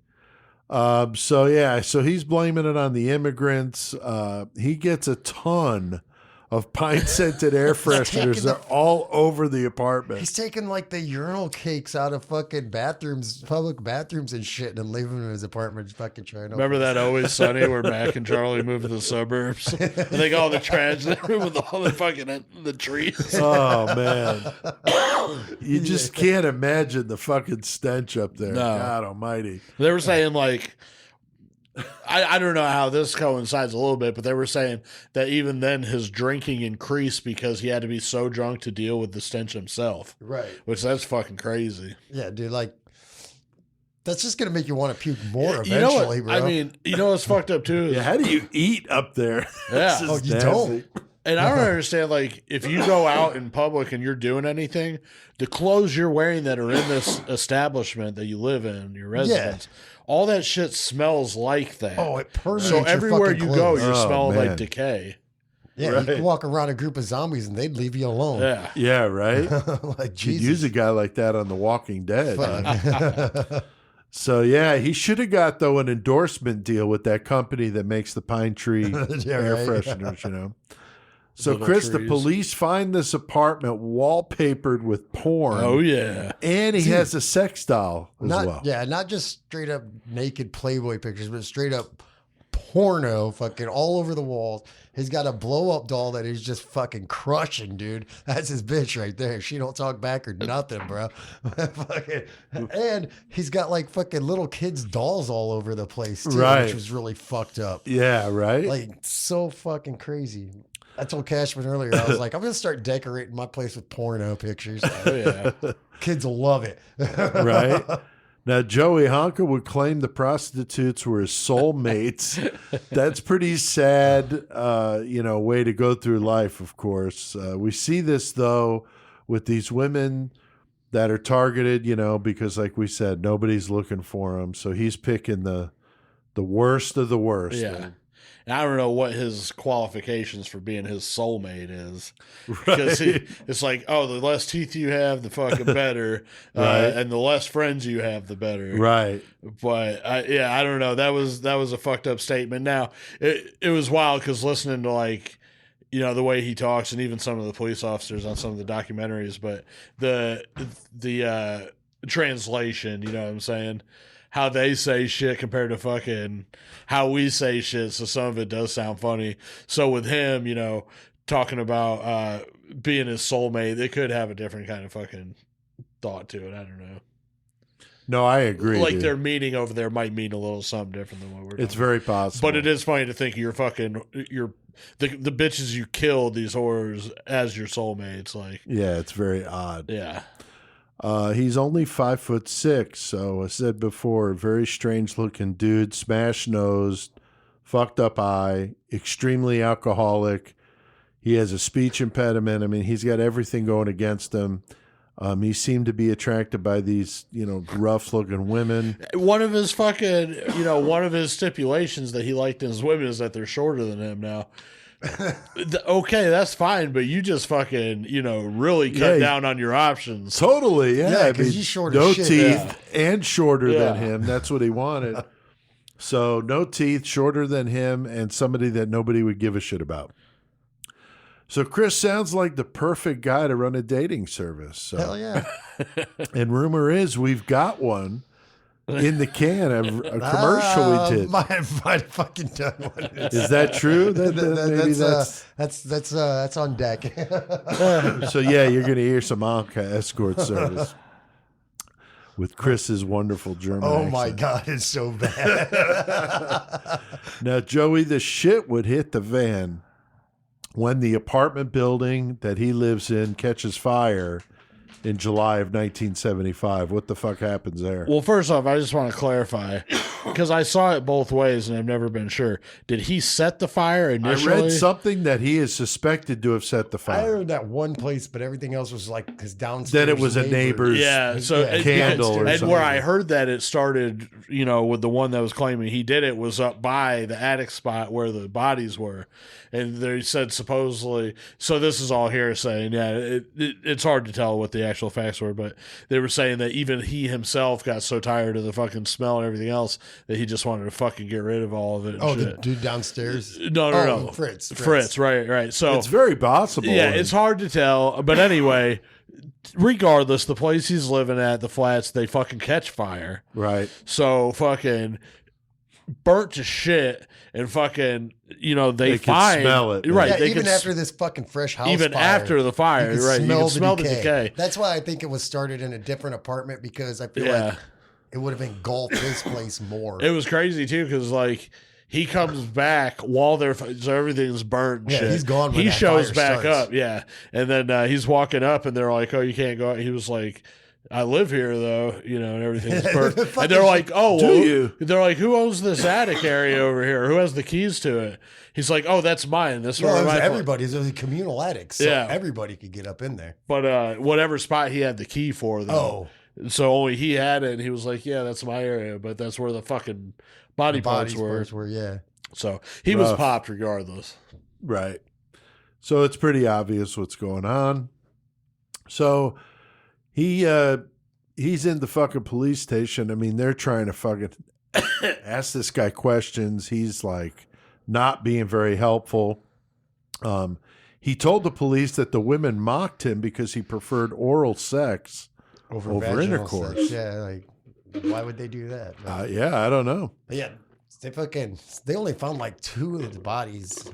So he's blaming it on the immigrants. He gets a ton of pine scented air fresheners. They're all over the apartment. he's taking like the urinal cakes out of fucking bathrooms, public bathrooms and shit, and leaving them in his apartment, just fucking trying to. Remember that Always Sunny where Mac and Charlie moved to the suburbs? And they got all the trash there with all the fucking the trees. Oh man, you just can't imagine the fucking stench up there. No. God Almighty. They were saying like, I don't know how this coincides a little bit, but they were saying that even then his drinking increased because he had to be so drunk to deal with the stench himself. Right. Which that's fucking crazy. Yeah, dude. Like, that's just gonna make you want to puke more You know eventually, what? bro. I mean, what's fucked up too? Yeah, how do you eat up there? Yeah. This is Oh, you nasty. don't. And I don't understand, like, if you go out in public and you're doing anything, the clothes you're wearing that are in this establishment that you live in, your residence, all that shit smells like that. Oh, it permeates so your everywhere fucking you go, clothes. you're Oh, smelling man. like decay. Yeah, Right. you can walk around a group of zombies and they'd leave you alone. Yeah. Yeah, right. Like Could Jesus. use a guy like that on The Walking Dead. Fuck. So yeah, he should have got though an endorsement deal with that company that makes the pine tree Yeah, air right. fresheners. So Little Chris, the trees. police find this apartment wallpapered with porn. Oh, yeah. And he has a sex doll as well. Yeah, not just straight up naked Playboy pictures, but straight up porno fucking all over the walls. He's got a blow up doll that he's just fucking crushing, dude. That's his bitch right there. She don't talk back or nothing, bro. Fucking- and he's got like fucking little kids' dolls all over the place, too, Right. which was really fucked up. Yeah, right. Like, so fucking crazy. I told Cashman earlier, I was like, I'm going to start decorating my place with porno pictures. Oh, yeah. Kids will love it. right. Now, Joey Honka would claim the prostitutes were his soulmates. That's pretty sad, way to go through life, of course. We see this, though, with these women that are targeted, because, like we said, nobody's looking for them. So he's picking the worst of the worst. Yeah. And I don't know what his qualifications for being his soulmate is. Because it's like, oh, the less teeth you have, the fucking better. Right. And the less friends you have, the better. Right. But I don't know. That was a fucked up statement. Now, it was wild because listening to like, the way he talks and even some of the police officers on some of the documentaries, but the translation, you know what I'm saying? How they say shit compared to fucking how we say shit. So some of it does sound funny. So with him, talking about being his soulmate, it could have a different kind of fucking thought to it. I don't know. No, I agree. Like dude. their meaning over there might mean a little something different than what we're It's talking very possible. But it is funny to think you're the bitches you killed, these whores, as your soulmates. Like, Yeah, it's very odd. yeah. He's only 5'6", so I said before, very strange looking dude, smash nosed, fucked up eye, extremely alcoholic. He has a speech impediment. I mean, he's got everything going against him. He seemed to be attracted by these, rough looking women. One of his fucking, one of his stipulations that he liked in his women is that they're shorter than him now. Okay, that's fine, but you just fucking, really cut down on your options. Totally, yeah. Yeah, 'cause he's short as no shit. teeth and shorter Yeah. than him. That's what he wanted. So no teeth, shorter than him, and somebody that nobody would give a shit about. So Chris sounds like the perfect guy to run a dating service. So. Hell yeah. And rumor is we've got one. in the can, a commercial we did. Might have fucking done one. Is that true? Maybe That's on deck. So yeah, you're going to hear some Honka escort service with Chris's wonderful German accent. My God, it's so bad. Now, Joey, the shit would hit the van when the apartment building that he lives in catches fire in July of 1975. What the fuck happens there? Well, first off, I just want to clarify because I saw it both ways and I've never been sure. Did he set the fire initially? I read something that he is suspected to have set the I fire. heard that one place, but everything else was like his downstairs. Then it was a neighbor's Yeah, so candle or and something. where I heard that it started, with the one that was claiming he did it was up by the attic spot where the bodies were, and they said supposedly. So this is all hearsay, and yeah, it's hard to tell what the actual facts were, but they were saying that even he himself got so tired of the fucking smell and everything else that he just wanted to fucking get rid of all of it. Oh, the dude downstairs? No. Fritz. Right. So it's very possible. yeah, it's hard to tell. But anyway, regardless, the place he's living at, the flats, they fucking catch fire. Right. So fucking burnt to shit and fucking, they can find. smell it. Right. Yeah, they even can after this fucking fresh house even fire, after the fire, you can right? You can smell the decay. decay. That's why I think it was started in a different apartment because I feel like it would have engulfed this place more. It was crazy too because he comes back while so everything's burnt and shit. He's gone when he that shows fire back starts. up, yeah. And then he's walking up and they're like, "Oh, you can't go out." He was like, "I live here though, and everything's burnt." And they're like, "Oh, Do well, you?" They're like, "Who owns this attic area over here? Who has the keys to it?" He's like, "Oh, that's mine. This Well, one." it was everybody's. It was a communal attic, so Yeah. everybody could get up in there. But whatever spot he had the key for, though. Oh, So only he had it, and he was like, "Yeah, that's my area," but that's where the fucking body parts were. Yeah. So he was Rough. popped regardless. Right. So it's pretty obvious what's going on. So he's in the fucking police station. I mean, they're trying to fucking ask this guy questions. He's like not being very helpful. He told the police that the women mocked him because he preferred oral sex over vaginal intercourse. sex. Yeah, like why would they do that? Yeah, I don't know. But yeah, they only found like 2 of the bodies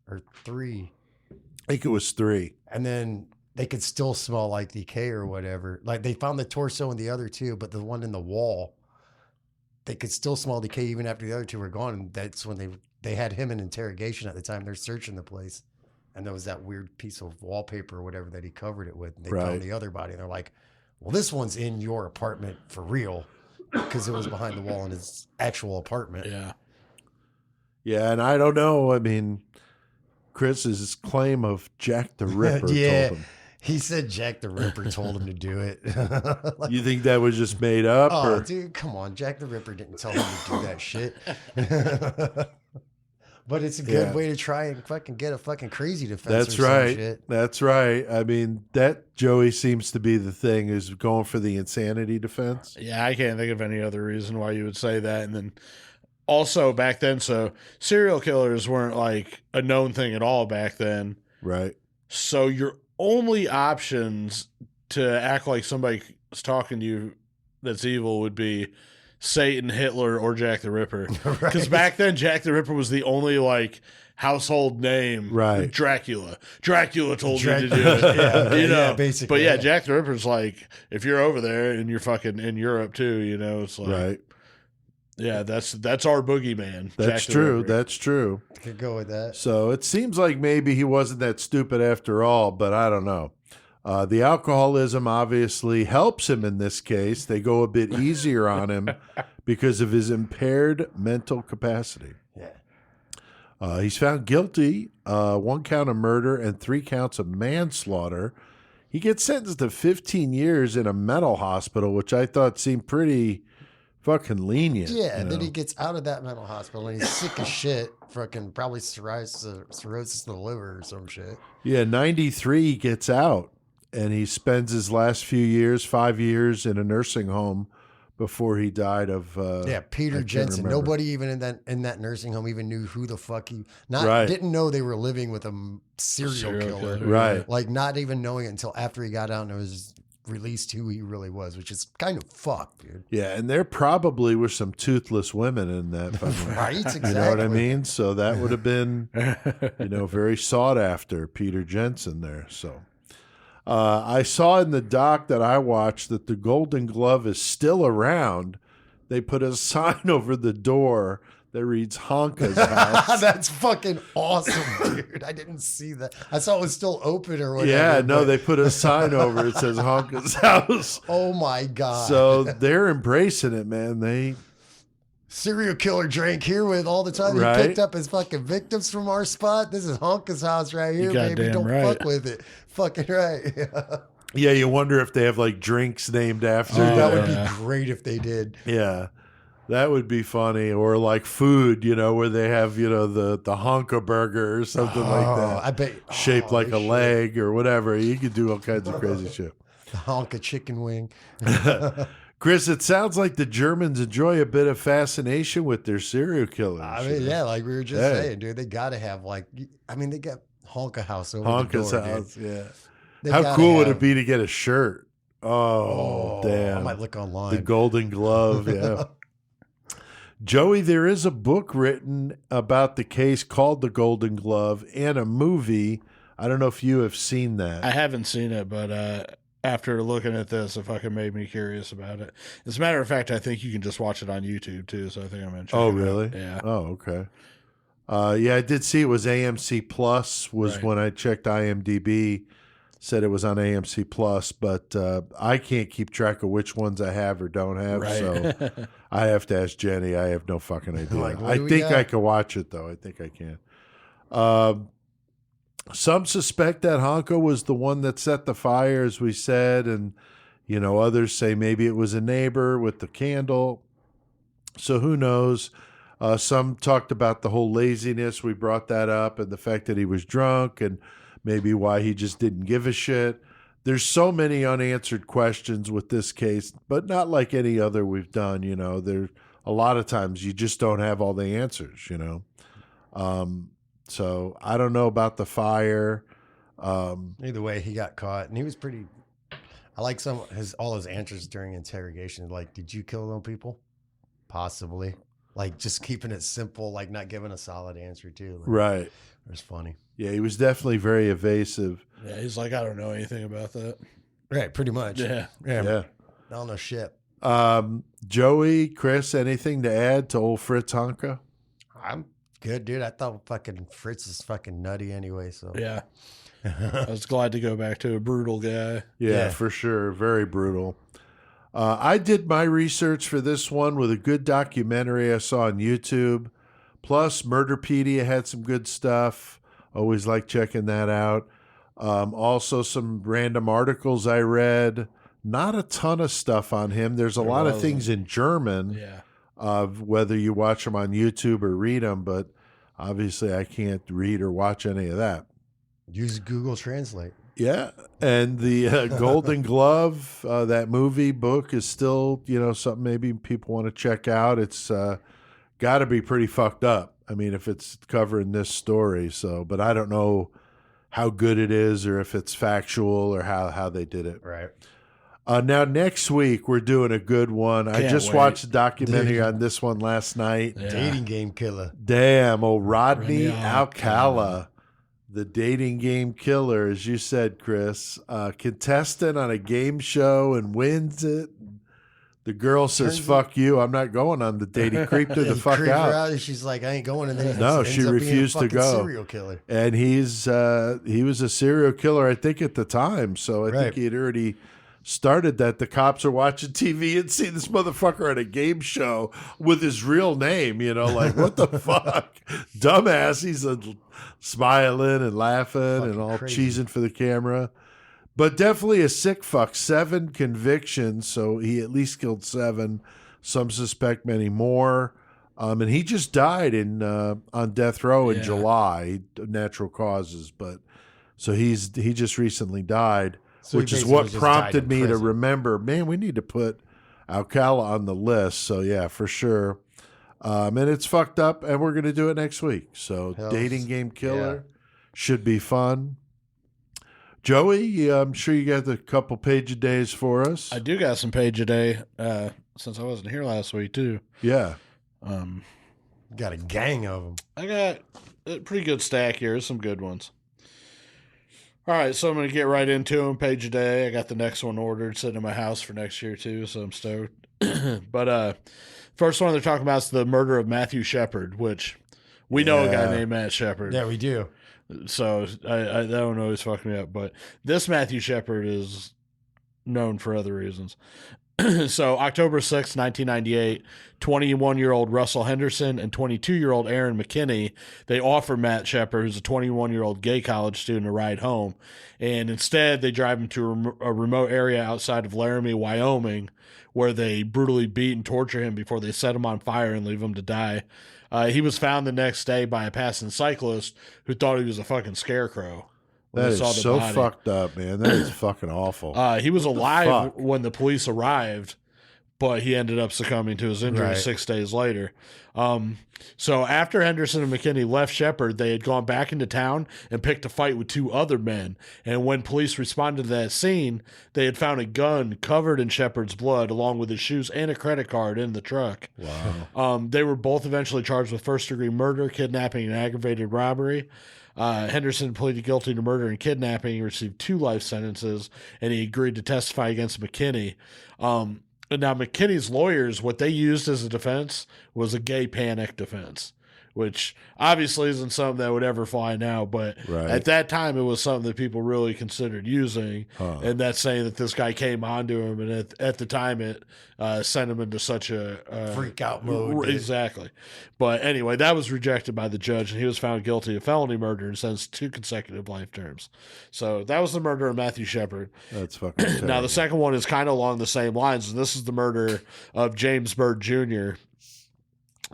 or 3. I think it was 3. And then they could still smell like decay or whatever. Like they found the torso in the other 2, but the one in the wall, they could still smell decay even after the other 2 were gone. And that's when they had him in interrogation at the time. They're searching the place. And there was that weird piece of wallpaper or whatever that he covered it with. And they found the other body. And they're like, well, this one's in your apartment for real. Because it was behind the wall in his actual apartment. Yeah. Yeah, and I don't know. I mean, Chris's claim of Jack the Ripper Yeah. told him. He said Jack the Ripper told him to do it. Like, You think that was just made up? oh, or? dude, come on. Jack the Ripper didn't tell him to do that shit. But it's a good way to try and fucking get a fucking crazy defense. That's or some right. shit. That's right. I mean, that Joey seems to be the thing, is going for the insanity defense. Yeah, I can't think of any other reason why you would say that. And then also back then, so serial killers weren't like a known thing at all back then. Right. So your only options to act like somebody's talking to you that's evil would be Satan, Hitler, or Jack the Ripper. Because back then, Jack the Ripper was the only like household name. Right. Dracula told you to do it. Yeah, basically. But yeah, Jack the Ripper's like, if you're over there and you're fucking in Europe too, it's like, Right. yeah, that's our boogeyman. That's Jack the true. Ripper. That's true. Could go with that. So it seems like maybe he wasn't that stupid after all, but I don't know. The alcoholism obviously helps him in this case. They go a bit easier on him because of his impaired mental capacity. Yeah. He's found guilty, 1 count of murder and 3 counts of manslaughter. He gets sentenced to 15 years in a mental hospital, which I thought seemed pretty fucking lenient. Yeah, you then know? he gets out of that mental hospital and he's sick as shit. Fucking probably cirrhosis of the liver or some shit. Yeah, 93 he gets out, and he spends his last few years, 5 years, in a nursing home before he died of Peter I can't Jensen. remember. Nobody even in that nursing home even knew who the fuck he Right. didn't know they were living with a serial killer. Right. Like not even knowing it until after he got out and it was released who he really was, which is kind of fucked, dude. Yeah, and there probably were some toothless women in that fucking, Right? Exactly. you know what I mean? So that would have been, very sought after, Peter Jensen there. So I saw in the doc that I watched that the Golden Glove is still around. They put a sign over the door that reads Honka's house. That's fucking awesome, dude. I didn't see that. I saw it was still open or whatever. Yeah, no, but- they put a sign over it says Honka's house. Oh my God. So they're embracing it, man. They serial killer drank here with all the time. Right. He picked up his fucking victims from our spot. This is Honka's house right here, baby. goddamn Don't right. fuck with it. Fucking right. Yeah, you wonder if they have like drinks named after Dude, that would them. be great if they did. Yeah. That would be funny. Or like food, where they have, the Honka burger or something like that. I bet Shaped like they a should. leg or whatever. You could do all kinds of crazy shit. The Honka chicken wing. Chris, it sounds like the Germans enjoy a bit of fascination with their serial killers. I mean, yeah, like we were just Hey. saying, dude, they got to have they got Honka house over Honka's the door, house, dude. yeah. They How gotta cool would have- it be to get a shirt? Oh, damn. I might look online. The Golden Glove, yeah. Joey, there is a book written about the case called The Golden Glove and a movie. I don't know if you have seen that. I haven't seen it, but after looking at this, it fucking made me curious about it. As a matter of fact, I think you can just watch it on YouTube too. So I think I'm gonna check. Oh, it out. really? Yeah. Oh, okay. Yeah, I did see it was AMC Plus was Right. when I checked IMDb. Said it was on AMC Plus, but I can't keep track of which ones I have or don't have. Right. So I have to ask Jenny. I have no fucking idea. Like, what I do we think got? I can watch it, though. I think I can. Some suspect that Honka was the one that set the fire, as we said, and others say maybe it was a neighbor with the candle. So who knows? Some talked about the whole laziness. We brought that up, and the fact that he was drunk, and maybe why he just didn't give a shit. There's so many unanswered questions with this case, but not like any other we've done. There a lot of times you just don't have all the answers. So I don't know about the fire. Either way, he got caught, and he was pretty. I like all his answers during interrogation. Like, did you kill those people? Possibly. Like, just keeping it simple, like not giving a solid answer too. Like, Right. it was funny. Yeah, he was definitely very evasive. Yeah, he's like, I don't know anything about that. Right, pretty much. Yeah. Yeah. I don't know shit. Joey, Chris, anything to add to old Fritz Honka? I'm good, dude. I thought fucking Fritz is fucking nutty anyway. So Yeah. I was glad to go back to a brutal guy. Yeah, Yeah. for sure. Very brutal. I did my research for this one with a good documentary I saw on YouTube. Plus, Murderpedia had some good stuff. Always like checking that out. Also, some random articles I read. Not a ton of stuff on him. There's a lot of things in German, Yeah. whether you watch them on YouTube or read them, but obviously I can't read or watch any of that. use Google Translate. Yeah, and the Golden Glove, that movie book is still, something maybe people want to check out. It's got to be pretty fucked up. I mean, if it's covering this story, but I don't know how good it is or if it's factual or how they did it. Right. Now, next week, we're doing a good one. I Can't just wait. watched a documentary Dude. on this one last night. Yeah. Dating game killer. Damn, old Rodney Rodney Alcala, the dating game killer, as you said, Chris, contestant on a game show and wins it. The girl says, Turns "Fuck you, I'm not going on the date." He creeped her the He fuck creeped her out. and she's like, I ain't going. And then he No, ends she up being a refused to fucking go. Serial killer. And he was a serial killer, I think, at the time. So I think Right. he had already started that. The cops are watching TV and see this motherfucker at a game show with his real name, like, what the fuck? Dumbass. He's smiling and laughing and Fucking all crazy. cheesing for the camera. But definitely a sick fuck. 7 convictions, so he at least killed 7. Some suspect many more. And he just died on death row in Yeah. July, natural causes. But so he just recently died, So he which is basically what just died prompted in me to prison. remember. Man, we need to put Alcala on the list. So yeah, for sure. And it's fucked up, and we're gonna do it next week. So Hells, dating game killer should be fun. Joey, I'm sure you got a couple page a days for us. I do got some page a day since I wasn't here last week too. Yeah. Got a gang of them. I got a pretty good stack here. Some good ones. All right, so I'm going to get right into them. Page a day. I got the next one ordered, sitting in my house for next year too, so I'm stoked. But first one they're talking about is the murder of Matthew Shepard, which we know a guy named Matt Shepard. Yeah, we do. So I that one always fucked me up. But this Matthew Shepard is known for other reasons. So October 6th, 1998, 21-year-old Russell Henderson and 22-year-old Aaron McKinney, they offer Matt Shepard, who's a 21-year-old gay college student, a ride home. And instead, they drive him to a remote area outside of Laramie, Wyoming, where they brutally beat and torture him before they set him on fire and leave him to die. He was found the next day by a passing cyclist who thought he was a fucking scarecrow. That is so fucked up, man. That is fucking awful. He was alive when the police arrived, but he ended up succumbing to his injuries 6 days later. So after Henderson and McKinney left Shepard, they had gone back into town and picked a fight with two other men. And when police responded to that scene, they had found a gun covered in Shepard's blood, along with his shoes and a credit card in the truck. Wow. They were both eventually charged with first-degree murder, kidnapping, and aggravated robbery. Henderson pleaded guilty to murder and kidnapping. He received 2 life sentences, and he agreed to testify against McKinney. And now McKinney's lawyers, what they used as a defense was a gay panic defense, which obviously isn't something that would ever fly now, but at that time it was something that people really considered using. And that's saying that this guy came onto him, and at the time it sent him into such a freak out mode. Exactly. But anyway, that was rejected by the judge, and he was found guilty of felony murder and sentenced to 2 consecutive life terms. So that was the murder of Matthew Shepard. That's fucking terrible. Now the second one is kind of along the same lines, and this is the murder of James Byrd Jr.,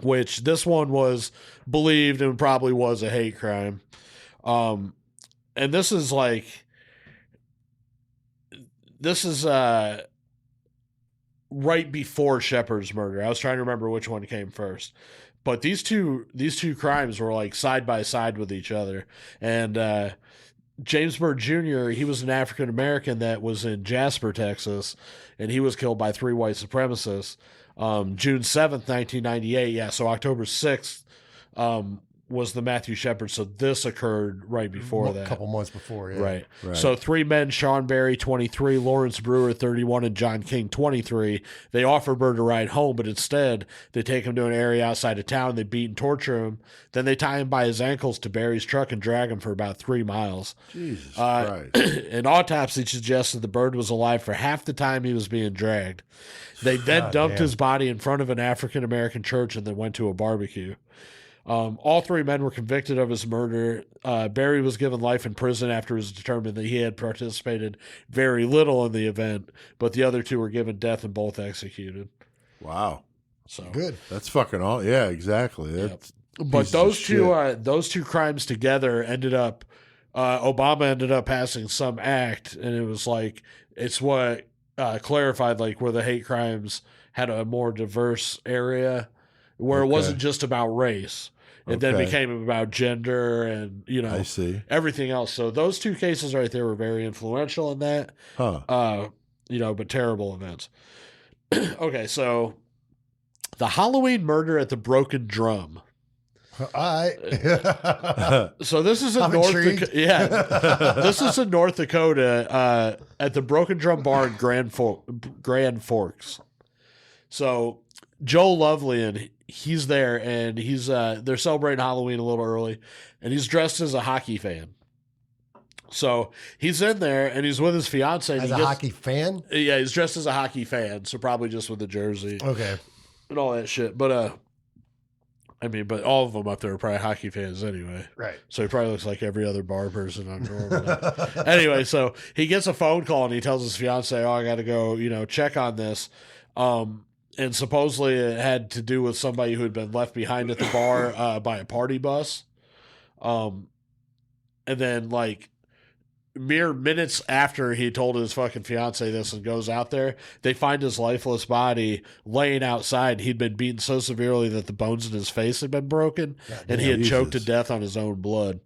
which this one was believed and probably was a hate crime. And this is right before Shepard's murder. I was trying to remember which one came first. But these two crimes were like side by side with each other. And James Byrd Jr., he was an African American that was in Jasper, Texas, and he was killed by 3 white supremacists. June 7th, 1998. Yeah, so October 6th was the Matthew Shepard. So this occurred right before that. A couple months before, yeah. Right. So 3 men, Sean Berry, 23, Lawrence Brewer, 31, and John King, 23. They offer Byrd a ride home, but instead they take him to an area outside of town. They beat and torture him. Then they tie him by his ankles to Berry's truck and drag him for about 3 miles. Jesus Christ. An autopsy suggested the Byrd was alive for half the time he was being dragged. They then dumped his body in front of an African-American church and then went to a barbecue. All 3 men were convicted of his murder. Berry was given life in prison after it was determined that he had participated very little in the event, but the other 2 were given death and both executed. Wow. So Good. That's fucking all. Yeah, exactly. That's But those two crimes together ended up, Obama ended up passing some act, and it was like, it's what clarified like where the hate crimes had a more diverse area where it wasn't just about race. It then became about gender and, I see. everything else. So those 2 cases right there were very influential in that, but terrible events. Okay, so the Halloween murder at the Broken Drum. All right. So this is in North Dakota. Yeah, this is in North Dakota at the Broken Drum Bar in Grand Forks. So Joe Lovely, and he's there, and he's they're celebrating Halloween a little early, and he's dressed as a hockey fan. So he's in there, and he's with his fiance. As a hockey fan? Yeah, he's dressed as a hockey fan, so probably just with the jersey. Okay. And all that shit. But but all of them up there are probably hockey fans anyway. Right. So he probably looks like every other bar person I'm normally. Anyway, so he gets a phone call and he tells his fiance, I got to go, check on this. And supposedly it had to do with somebody who had been left behind at the bar by a party bus. And then, mere minutes after he told his fucking fiance this and goes out there, they find his lifeless body laying outside. He'd been beaten so severely that the bones in his face had been broken, and he had choked to death on his own blood.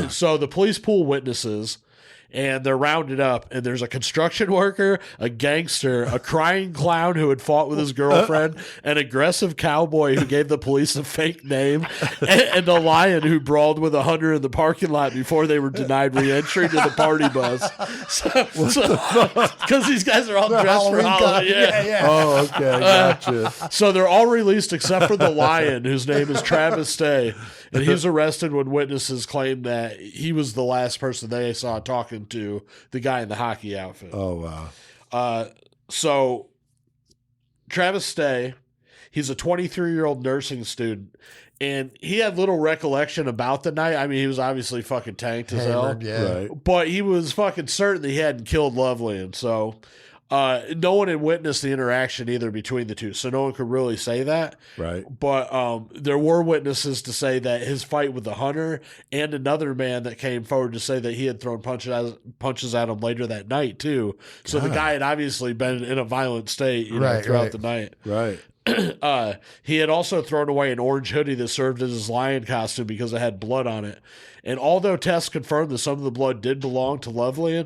So the police pool witnesses, and they're rounded up, and there's a construction worker, a gangster, a crying clown who had fought with his girlfriend, an aggressive cowboy who gave the police a fake name, and a lion who brawled with a hunter in the parking lot before they were denied re-entry to the party bus. Because these guys are all dressed for Halloween. Yeah. Oh, okay, gotcha. So they're all released except for the lion, whose name is Travis Stay. And he was arrested when witnesses claimed that he was the last person they saw talking to the guy in the hockey outfit. Oh, wow. So Travis Stay, he's a 23-year-old nursing student, and he had little recollection about the night. I mean, he was obviously fucking tanked as hell. Hammered, yeah. Right. But he was fucking certain that he hadn't killed Lovelyan. So no one had witnessed the interaction either between the two. So no one could really say that. Right. But there were witnesses to say that his fight with the hunter and another man that came forward to say that he had thrown punches at him later that night too. So the guy had obviously been in a violent state throughout the night. Right. He had also thrown away an orange hoodie that served as his lion costume because it had blood on it. And although tests confirmed that some of the blood did belong to Lovelyan,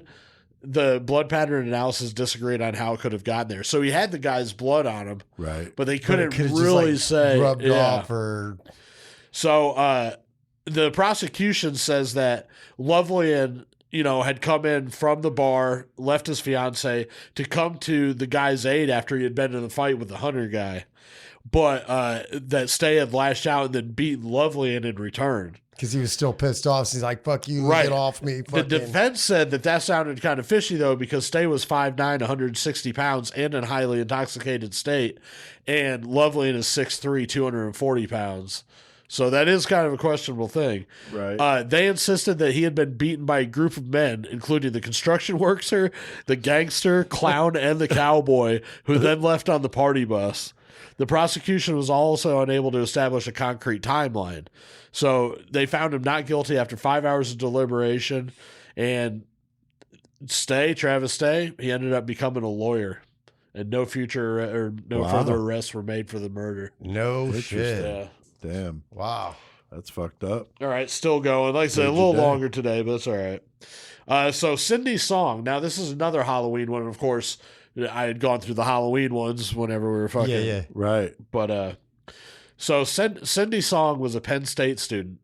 the blood pattern analysis disagreed on how it could have gotten there. So he had the guy's blood on him, Right. but they couldn't Could've really just, say rubbed off or So the prosecution says that Lovelyan, had come in from the bar, left his fiance to come to the guy's aid after he had been in a fight with the hunter guy, but that Stay had lashed out and then beaten Lovelyan in return. because he was still pissed off. So he's like, "Fuck you, Right. get off me." The Fucking. defense said that sounded kind of fishy, though, because Stay was 5'9", 160 pounds, and in a highly intoxicated state, and Lovelyan is 6'3", 240 pounds. So that is kind of a questionable thing. Right. They insisted that he had been beaten by a group of men, including the construction worker, the gangster, clown, and the cowboy, who then left on the party bus. The prosecution was also unable to establish a concrete timeline. So they found him not guilty after 5 hours of deliberation. And Travis Stay, he ended up becoming a lawyer. And no future or no Wow. further arrests were made for the murder. No Interesting. shit. Yeah. Damn. Wow. That's fucked up. All right, still going. Like I said, a Good little today. longer today, but it's all right. So Cindy's song. Now, this is another Halloween one. Of course, I had gone through the Halloween ones whenever we were fucking. Yeah. Right. But so Cindy Song was a Penn State student,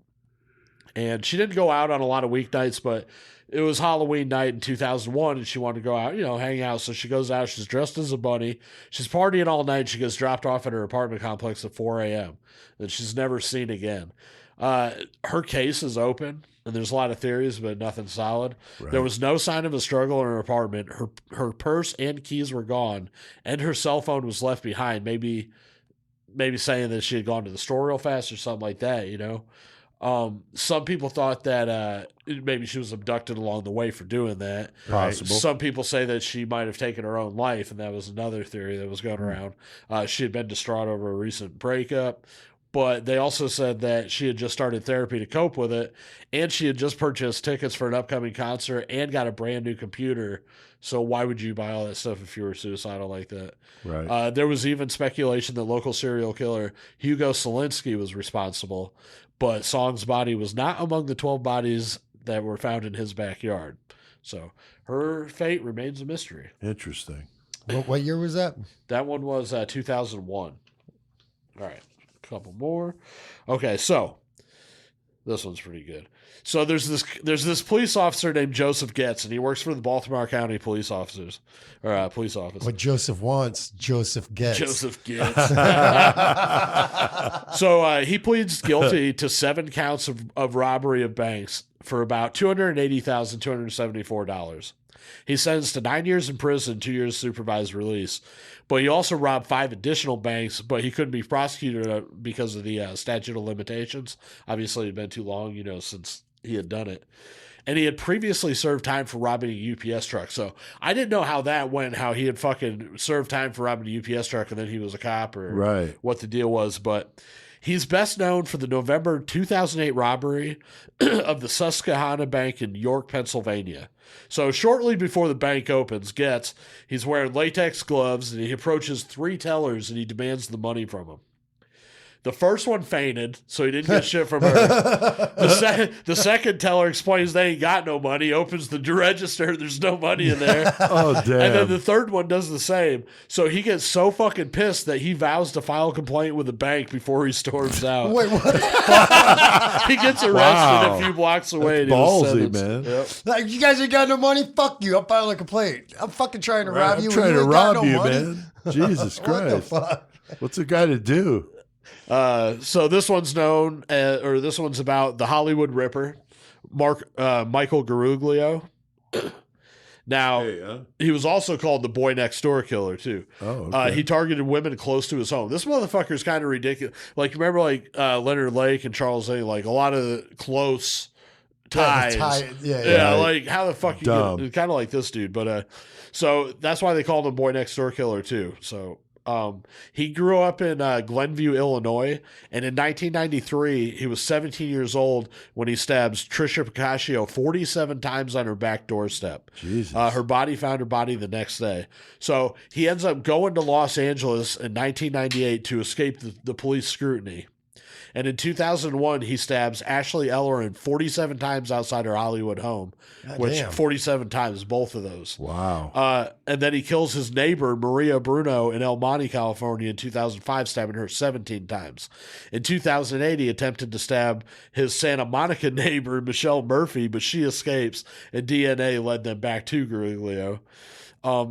and she didn't go out on a lot of weeknights, but it was Halloween night in 2001, and she wanted to go out, hang out. So she goes out. She's dressed as a bunny. She's partying all night. She gets dropped off at her apartment complex at 4 a.m. and she's never seen again. Her case is open, and there's a lot of theories, but nothing solid. Right. There was no sign of a struggle in her apartment. Her purse and keys were gone, and her cell phone was left behind. Maybe saying that she had gone to the store real fast or something like that, Some people thought that maybe she was abducted along the way for doing that. Possible. Some people say that she might have taken her own life, and that was another theory that was going around. She had been distraught over a recent breakup, but they also said that she had just started therapy to cope with it, and she had just purchased tickets for an upcoming concert and got a brand new computer. So why would you buy all that stuff if you were suicidal like that? Right. There was even speculation that local serial killer Hugo Selinsky was responsible, but Song's body was not among the 12 bodies that were found in his backyard. So her fate remains a mystery. Interesting. What year was that? That one was 2001. All right, a couple more. Okay, so this one's pretty good. So there's this police officer named Joseph Getz, and he works for the Baltimore County police office. What Joseph wants, Joseph gets. Joseph Getz. So he pleads guilty to 7 counts of robbery of banks for about $280,274. He's sentenced to 9 years in prison, 2 years supervised release. But he also robbed 5 additional banks, but he couldn't be prosecuted because of the statute of limitations. Obviously, it had been too long, since he had done it. And he had previously served time for robbing a UPS truck. So I didn't know how that went, how he had fucking served time for robbing a UPS truck and then he was a cop or Right. what the deal was. But he's best known for the November 2008 robbery of the Susquehanna Bank in York, Pennsylvania. So shortly before the bank opens, he's wearing latex gloves and he approaches 3 tellers and he demands the money from them. The first one fainted, so he didn't get shit from her. The second teller explains they ain't got no money, opens the register, there's no money in there. Oh, damn. And then the third one does the same. So he gets so fucking pissed that he vows to file a complaint with the bank before he storms out. Wait, what? He gets arrested Wow. a few blocks away. That's and he was ballsy, sentenced. man. Yep. Like, you guys ain't got no money? Fuck you. I'm filing a complaint. I'm fucking trying to rob I'm you. trying and to you ain't got rob no you, money? man. Jesus What the Christ. fuck? What's a guy to do? So this one's this one's about the Hollywood Ripper, Michael Garuglio. Now, he was also called the Boy Next Door Killer, too. Oh, okay. He targeted women close to his home. This motherfucker's kind of ridiculous. Like, remember, like, Leonard Lake and Charles A., like, a lot of close ties. Yeah. Like, how the fuck you get kind of like this dude. But, so that's why they called him Boy Next Door Killer, too. So, he grew up in Glenview, Illinois, and in 1993, he was 17 years old when he stabs Trisha Picascio 47 times on her back doorstep. Jesus. Her body found her body the next day. So he ends up going to Los Angeles in 1998 to escape the police scrutiny. And in 2001, he stabs Ashley Ellerin 47 times outside her Hollywood home, which damn. 47 times, both of those. Wow. And then he kills his neighbor, Maria Bruno, in El Monte, California in 2005, stabbing her 17 times. In 2008, he attempted to stab his Santa Monica neighbor, Michelle Murphy, but she escapes, and DNA led them back to Garuglio.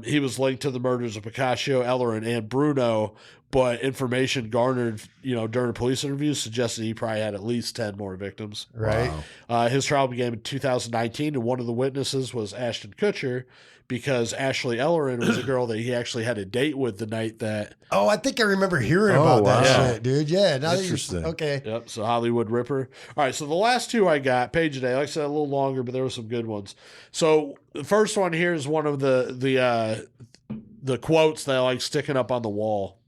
He was linked to the murders of Picascio, Ellerin, and Bruno, but information garnered, during police interviews suggested he probably had at least 10 more victims. Right. Wow. His trial began in 2019, and one of the witnesses was Ashton Kutcher, because Ashley Ellerin was a girl that he actually had a date with the night that. Oh, I think I remember hearing Oh, about wow. that shit, dude. Yeah. Now that Interesting. Okay. Yep. So Hollywood Ripper. All right. So the last two I got, Page a Day. Like I said, a little longer, but there were some good ones. So the first one here is one of the quotes that I like sticking up on the wall.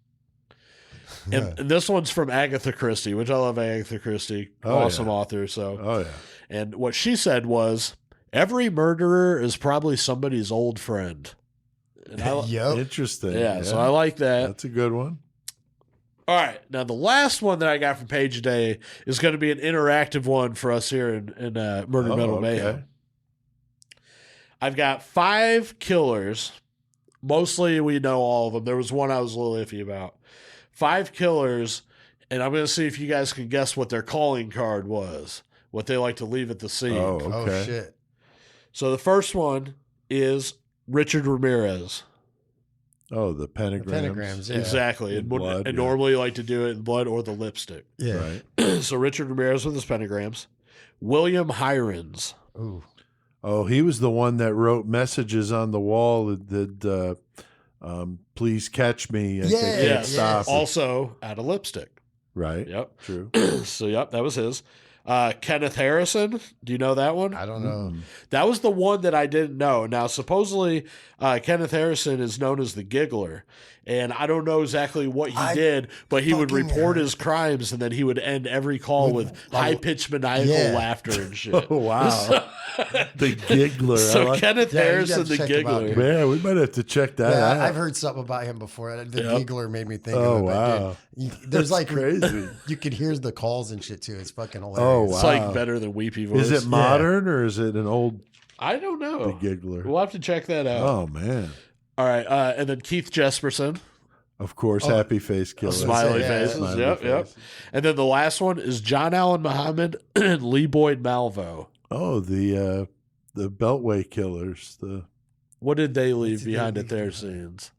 And this one's from Agatha Christie, which I love Agatha Christie. Awesome author. So. Oh, yeah. And what she said was, every murderer is probably somebody's old friend. And Yep. Interesting. yeah, so I like that. That's a good one. All right. Now, the last one that I got from Page a Day is going to be an interactive one for us here in Murder Metal Mayhem. I've got 5 killers. Mostly we know all of them. There was one I was a little iffy about. 5 killers, and I'm going to see if you guys can guess what their calling card was, what they like to leave at the scene. Oh, okay. Oh, shit. So the first one is Richard Ramirez. Oh, the pentagrams. Pentagrams, yeah. Exactly. In blood, and yeah. normally you like to do it in blood or the lipstick. Yeah. Right. So Richard Ramirez with his pentagrams. William Hirons. Ooh. Oh, he was the one that wrote messages on the wall that please catch me. I Yeah, can't yeah. stop. Also out of lipstick. Right. Yep. True. So, yep, that was his. Kenneth Harrison. Do you know that one? I don't know. That was the one that I didn't know. Now, supposedly, Kenneth Harrison is known as the Giggler. And I don't know exactly what he did, but he would fucking report heard- his crimes, and then he would end every call with high-pitched maniacal Yeah. laughter and shit. Oh, wow. The Giggler. So I like- Kenneth Yeah, you Harrison, gotta the check him out, Giggler. dude. Man, we might have to check that Yeah, out. I've heard something about him before. The Yep. giggler made me think Oh, of it. but, wow. dude, there's like crazy. You could hear the calls and shit too. It's fucking Oh, hilarious. It's wow. like better than Weepy Voice. Is it modern or is it an old I don't know. The Giggler? We'll have to check that out. Oh, man. All right. And then Keith Jesperson. Of course, Happy Face Killer. Smiley Yeah, faces. smiley Yep, yep. face. And then the last one is John Allen Muhammad and Lee Boyd Malvo. Oh, the Beltway Killers. The What did they leave did they behind leave at their behind? scenes?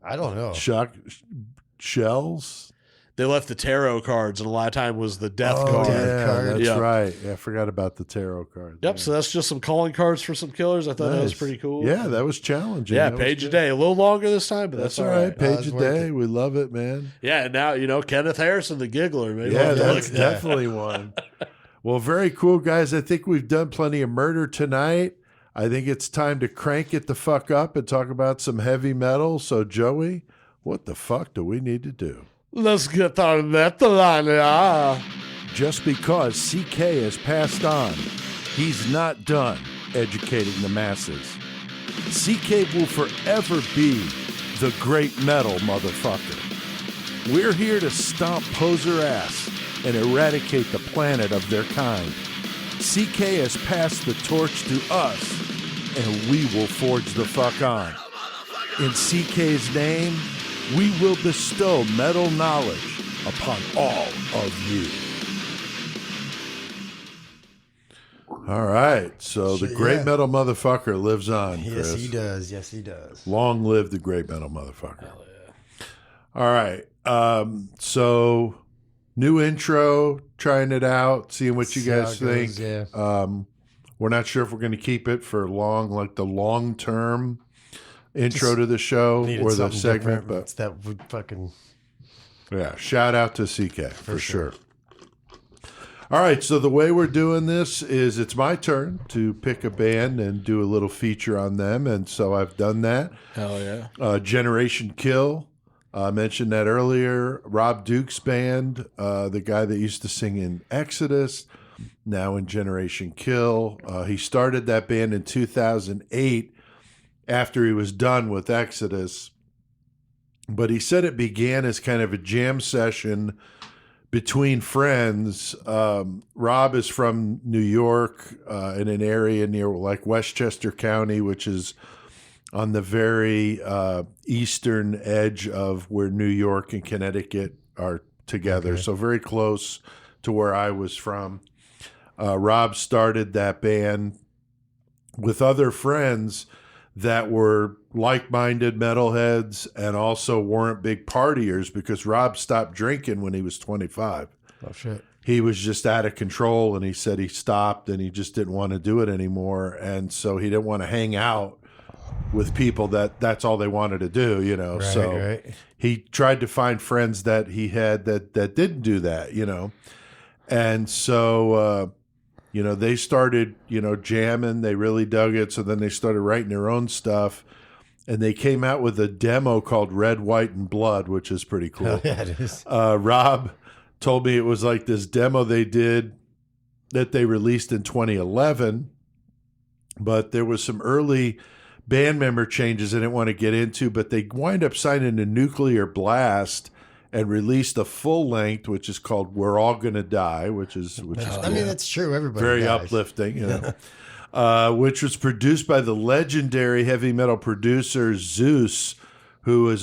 I don't know. Shells. They left the tarot cards, and a lot of time was the death Oh, card. death yeah, card. that's Yeah. right. Yeah, I forgot about the tarot card. Yep. So that's just some calling cards for some killers. I thought that was Nice. pretty cool. Yeah, that was challenging. Yeah, That was page a good. day. A little longer this time, but That's that's all right. No, Page it's a worth day. it. We love it, man. Yeah, and now, Kenneth Harrison, the Giggler. Maybe Yeah, we'll have to that's look at that. definitely one. Well, very cool, guys. I think we've done plenty of murder tonight. I think it's time to crank it the fuck up and talk about some heavy metal. So, Joey, what the fuck do we need to do? Let's get on that line. Yeah. Just because CK has passed on, he's not done educating the masses. CK will forever be the great metal motherfucker. We're here to stomp poser ass and eradicate the planet of their kind. CK has passed the torch to us, and we will forge the fuck on. In CK's name, we will bestow metal knowledge upon all of you. All right, so the great metal motherfucker lives on, Chris. Yes, he does. Yes, he does. Long live the great metal motherfucker. Hell yeah. All right, so new intro, trying it out, seeing what you guys think. Goes, yeah. We're not sure if we're going to keep it for long, like the long-term intro to the show or the segment, but it's that would fucking shout out to CK for sure. All right, so the way we're doing this is it's my turn to pick a band and do a little feature on them, and so I've done that. Hell yeah. Generation Kill, I mentioned that earlier. Rob Duke's band, the guy that used to sing in Exodus, now in Generation Kill. He started that band in 2008 after he was done with Exodus, but he said it began as kind of a jam session between friends. Rob is from New York, in an area near like Westchester County, which is on the very eastern edge of where New York and Connecticut are together. Okay. So very close to where I was from. Rob started that band with other friends that were like-minded metalheads and also weren't big partiers, because Rob stopped drinking when he was 25. Oh, shit. He was just out of control, and he said he stopped and he just didn't want to do it anymore. And so he didn't want to hang out with people that's all they wanted to do, you know. Right. He tried to find friends that he had that didn't do that, you know. And so, you know, they started, you know, jamming. They really dug it. So then they started writing their own stuff. And they came out with a demo called Red, White, and Blood, which is pretty cool. Hell yeah, it is. Rob told me it was like this demo they did that they released in 2011. But there was some early band member changes I didn't want to get into. But they wind up signing to Nuclear Blast and released a full length, which is called "We're All Gonna Die," which is cool. I mean, that's true. Everybody very dies. uplifting, you know. Which was produced by the legendary heavy metal producer Zeus, who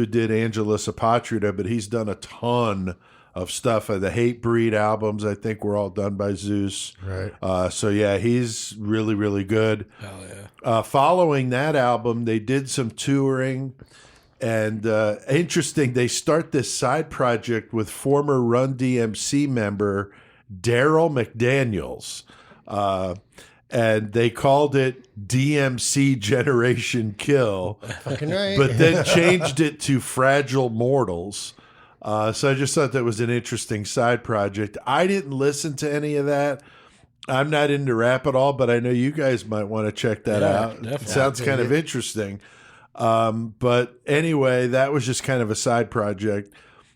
did Angelus Apatria, but he's done a ton of stuff. The Hate Breed albums, I think, were all done by Zeus. Right. So yeah, he's really, really good. Hell yeah. Following that album, they did some touring. And interesting, they start this side project with former Run DMC member Daryl McDaniels. And they called it DMC Generation Kill. Fucking right. But then changed it to Fragile Mortals. So I just thought that was an interesting side project. I didn't listen to any of that. I'm not into rap at all, but I know you guys might want to check that out. Definitely. It sounds kind of interesting. But anyway, that was just kind of a side project.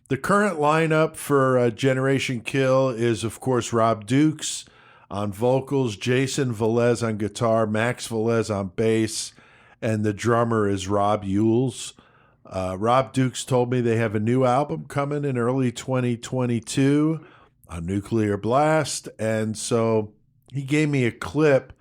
The current lineup for Generation Kill is, of course, Rob Dukes on vocals, Jason Velez on guitar, Max Velez on bass, and the drummer is Rob Yules. Rob Dukes told me they have a new album coming in early 2022 on Nuclear Blast, and so he gave me a clip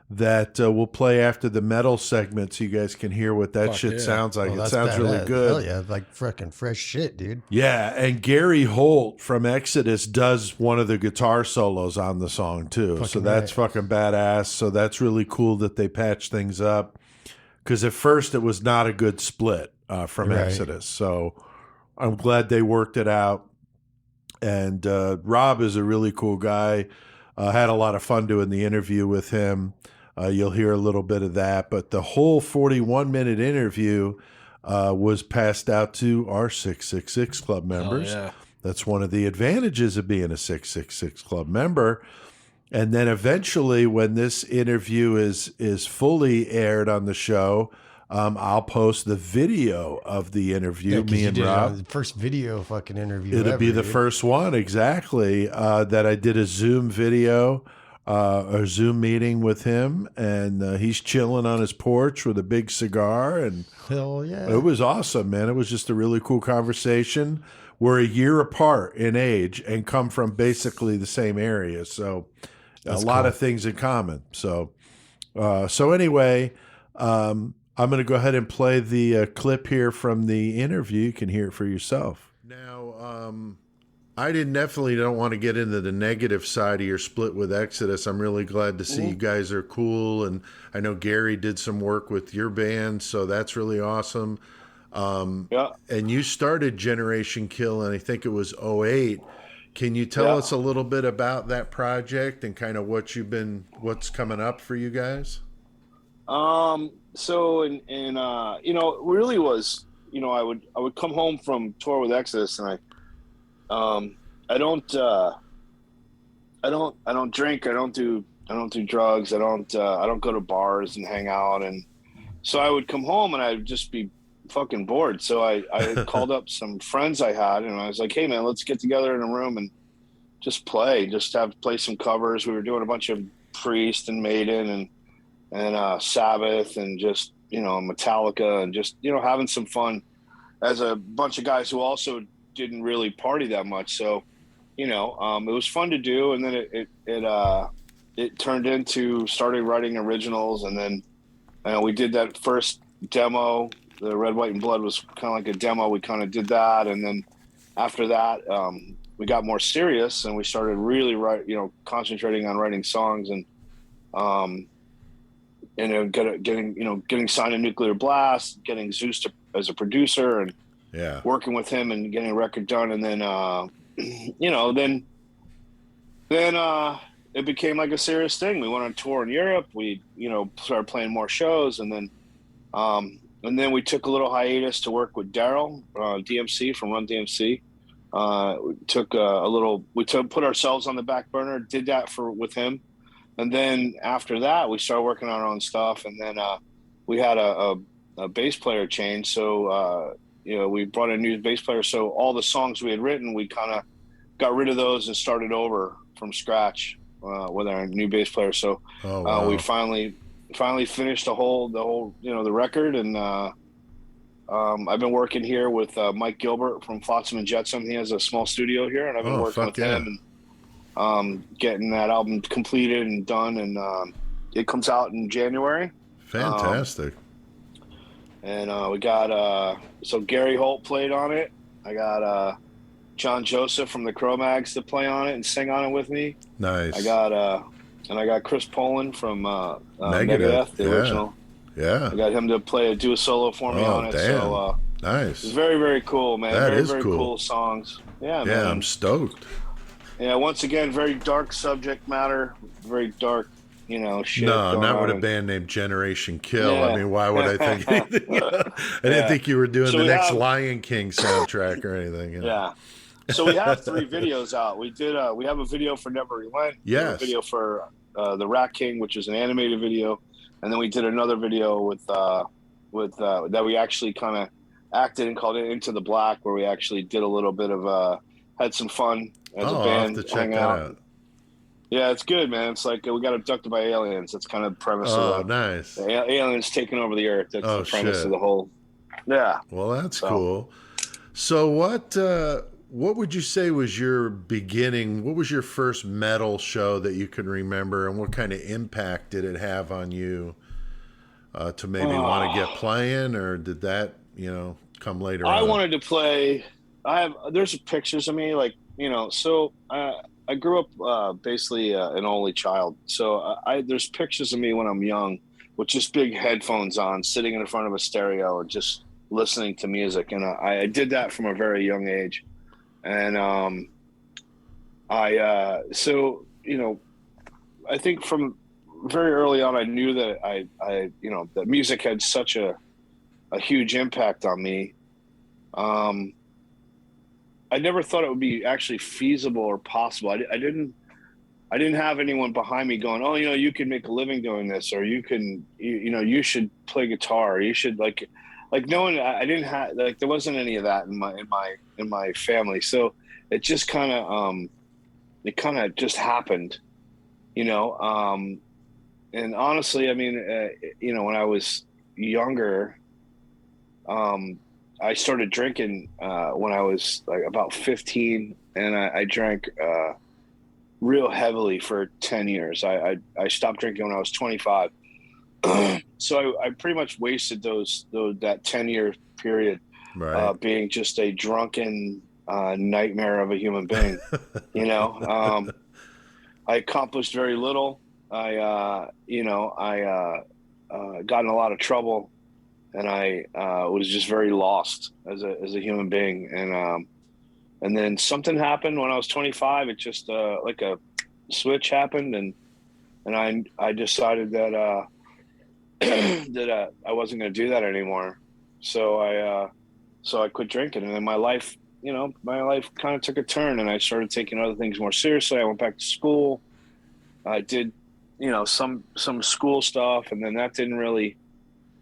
that we'll play after the metal segment so you guys can hear what that shit sounds like. It sounds really good. Hell yeah, like freaking fresh shit, dude. Yeah, and Gary Holt from Exodus does one of the guitar solos on the song too. So that's fucking badass. So that's really cool that they patched things up, because at first it was not a good split from Exodus. So I'm glad they worked it out. And Rob is a really cool guy. Had a lot of fun doing the interview with him. You'll hear a little bit of that, but the whole 41-minute interview was passed out to our 666 Club members. Oh, yeah. That's one of the advantages of being a 666 Club member. And then eventually, when this interview is fully aired on the show, I'll post the video of the interview, me and Rob. The first video fucking interview It'll be the first one, exactly, that I did a Zoom video, a Zoom meeting with him, and he's chilling on his porch with a big cigar, and hell yeah, it was awesome, man. It was just a really cool conversation. we're a year apart in age and come from basically the same area. So That's a lot cool. of things in common. So, anyway, I'm going to go ahead and play the clip here from the interview. You can hear it for yourself. Now, I definitely don't want to get into the negative side of your split with Exodus. I'm really glad to see you guys are cool. And I know Gary did some work with your band, so that's really awesome. Yeah. And you started Generation Kill, and I think it was '08. Can you tell us a little bit about that project and kind of what's coming up for you guys? So in you know, it really was, you know, I would come home from tour with Exodus, and I don't drink, I don't do drugs, I don't go to bars and hang out, and so I would come home and I'd just be fucking bored. So I had called up some friends I had, and I was like, hey man, let's get together in a room and just play some covers. We were doing a bunch of Priest and Maiden and Sabbath and just, you know, Metallica, and just, you know, having some fun as a bunch of guys who also didn't really party that much. So, you know, it was fun to do. And then it turned into starting writing originals. And then we did that first demo. The Red, White, and Blood was kind of like a demo. We kind of did that. And then after that, we got more serious and we started really concentrating on writing songs and getting signed to Nuclear Blast, getting Zeus as a producer, and working with him and getting a record done. And then, then it became like a serious thing. We went on tour in Europe. We, you know, started playing more shows, and then we took a little hiatus to work with Daryl, DMC from Run DMC. We put ourselves on the back burner, did that with him. And then after that, we started working on our own stuff. And then we had a bass player change. So, you know, we brought in a new bass player. So all the songs we had written, we kind of got rid of those and started over from scratch with our new bass player. So we finally finished the whole, you know, the record. And I've been working here with Mike Gilbert from Flotsam and Jetsam. He has a small studio here, and I've been working with him and getting that album completed and done, and it comes out in January. Fantastic. And we got so Gary Holt played on it. I got John Joseph from the Cro-Mags to play on it and sing on it with me. Nice. I got Chris Poland from Megadeth, the original. Yeah. I got him to do a solo for me on it. Damn. So nice. It's very, very cool, man. That very, is very cool. cool songs. Yeah, Yeah, man. I'm stoked. Yeah, once again, very dark subject matter, very dark, you know, shit. No, not with a and, band named Generation Kill. Yeah. I mean, why would I think anything? I didn't think you were doing So the we next have- Lion King soundtrack or anything. You know? Yeah. So we have 3 videos out. We have a video for Never Relent. We have Yes. a video for The Rat King, which is an animated video, and then we did another video with that we actually kind of acted and called it Into the Black, where we actually did a little bit of had some fun as a I'll band. have to check hang that out. Yeah, it's good, man. It's like we got abducted by aliens. That's kind of the premise of nice. the aliens taking over the earth. That's Oh, the premise shit. of the whole. Yeah. Well, that's So- cool. So what would you say was your beginning? What was your first metal show that you can remember, and what kind of impact did it have on you to maybe want to get playing, or did that, you know, come later I on? wanted to play. There's pictures of me, like, you know, so I grew up basically an only child. So there's pictures of me when I'm young with just big headphones on, sitting in front of a stereo or just listening to music. And I did that from a very young age. And so, you know, I think from very early on, I knew that I you know, that music had such a huge impact on me. I never thought it would be actually feasible or possible. I didn't have anyone behind me going, oh, you know, you can make a living doing this, or you can, you know, you should play guitar, or you should like no one. I didn't have, like, there wasn't any of that in my family. So it just kind of just happened, you know. And honestly, I mean, you know, when I was younger, I started drinking when I was like about 15, and I drank real heavily for 10 years. I stopped drinking when I was 25. So I pretty much wasted that 10-year period Right. being just a drunken nightmare of a human being. You know, I accomplished very little. I got in a lot of trouble, and I was just very lost as a human being. And then something happened when I was 25. It just like a switch happened, and I decided that that I wasn't going to do that anymore. So I quit drinking, and then my life kind of took a turn, and I started taking other things more seriously. I went back to school. I did, some school stuff, and then that didn't really.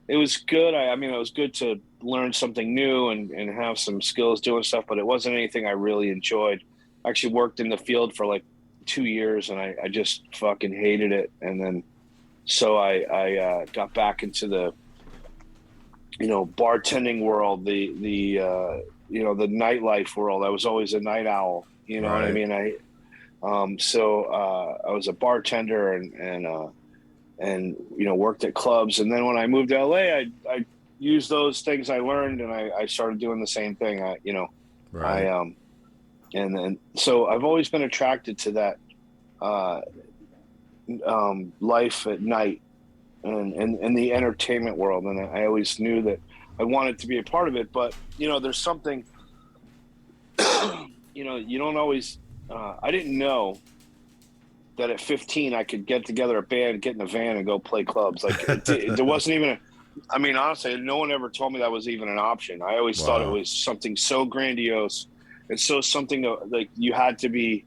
It was good. I mean, it was good to learn something new and have some skills doing stuff, but it wasn't anything I really enjoyed. I actually worked in the field for like 2 years, and I just fucking hated it. And then, so I got back into the, bartending world, the nightlife world. I was always a night owl. You know what I mean? I was a bartender and worked at clubs. And then when I moved to LA, I used those things I learned, and I started doing the same thing. And so I've always been attracted to that life at night and the entertainment world. And I always knew that I wanted to be a part of it, but there's something, you don't always, I didn't know that at 15 I could get together a band, get in a van, and go play clubs. Like there wasn't even honestly, no one ever told me that was even an option. I always thought it was something so grandiose and so something that, like, you had to be.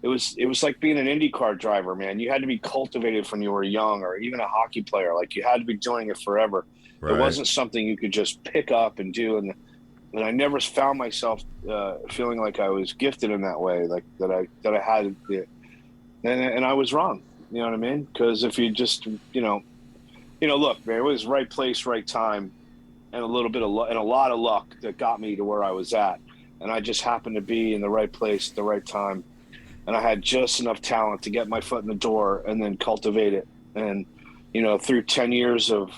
It was like being an IndyCar driver, man. You had to be cultivated when you were young, or even a hockey player. Like, you had to be doing it forever. It wasn't something you could just pick up and do. And I never found myself feeling like I was gifted in that way, like that I had it. And I was wrong. You know what I mean? Because if you just, look, man, it was right place, right time, and a little bit of luck, and a lot of luck that got me to where I was at. And I just happened to be in the right place at the right time. And I had just enough talent to get my foot in the door and then cultivate it. And, through 10 years of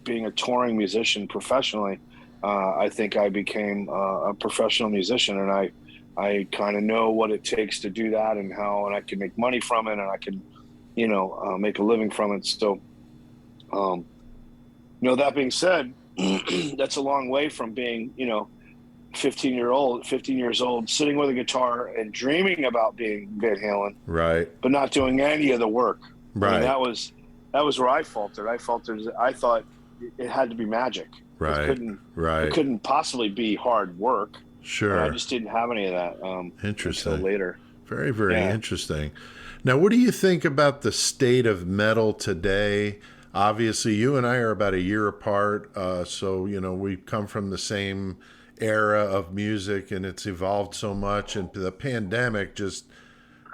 being a touring musician professionally, I think I became a professional musician, and I kind of know what it takes to do that, and I can make money from it, and I can, make a living from it. So, that being said, that's a long way from being, 15 years old, sitting with a guitar and dreaming about being Van Halen, right, but not doing any of the work. Right. I mean, that was where I faltered. I thought it had to be magic. Right. It couldn't possibly be hard work. Sure. And I just didn't have any of that. Interesting. Until later. Very, very interesting. Now, what do you think about the state of metal today? Obviously, you and I are about a year apart, so we come from the same era of music, and it's evolved so much, and the pandemic just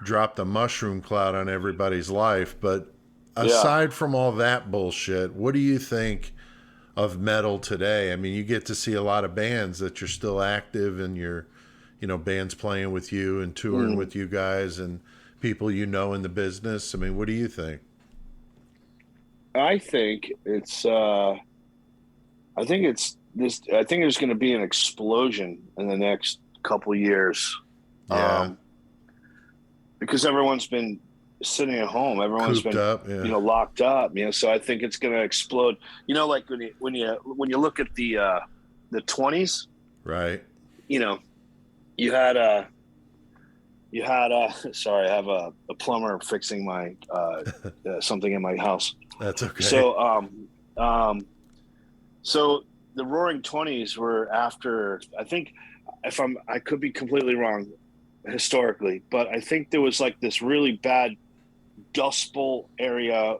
dropped a mushroom cloud on everybody's life. But aside from all that bullshit, what do you think of metal today? I mean, you get to see a lot of bands that you're still active, and you're, bands playing with you and touring with you guys, and people in the business. I mean, what do you think? I think it's I think there's going to be an explosion in the next couple of years. Because everyone's been sitting at home. Everyone's Cooped been up, locked up. So I think it's going to explode. Like when you look at the 20s, right? You had sorry, I have a plumber fixing my something in my house. That's okay. So the Roaring 20s were after, I think, I could be completely wrong historically, but I think there was like this really bad Dust Bowl era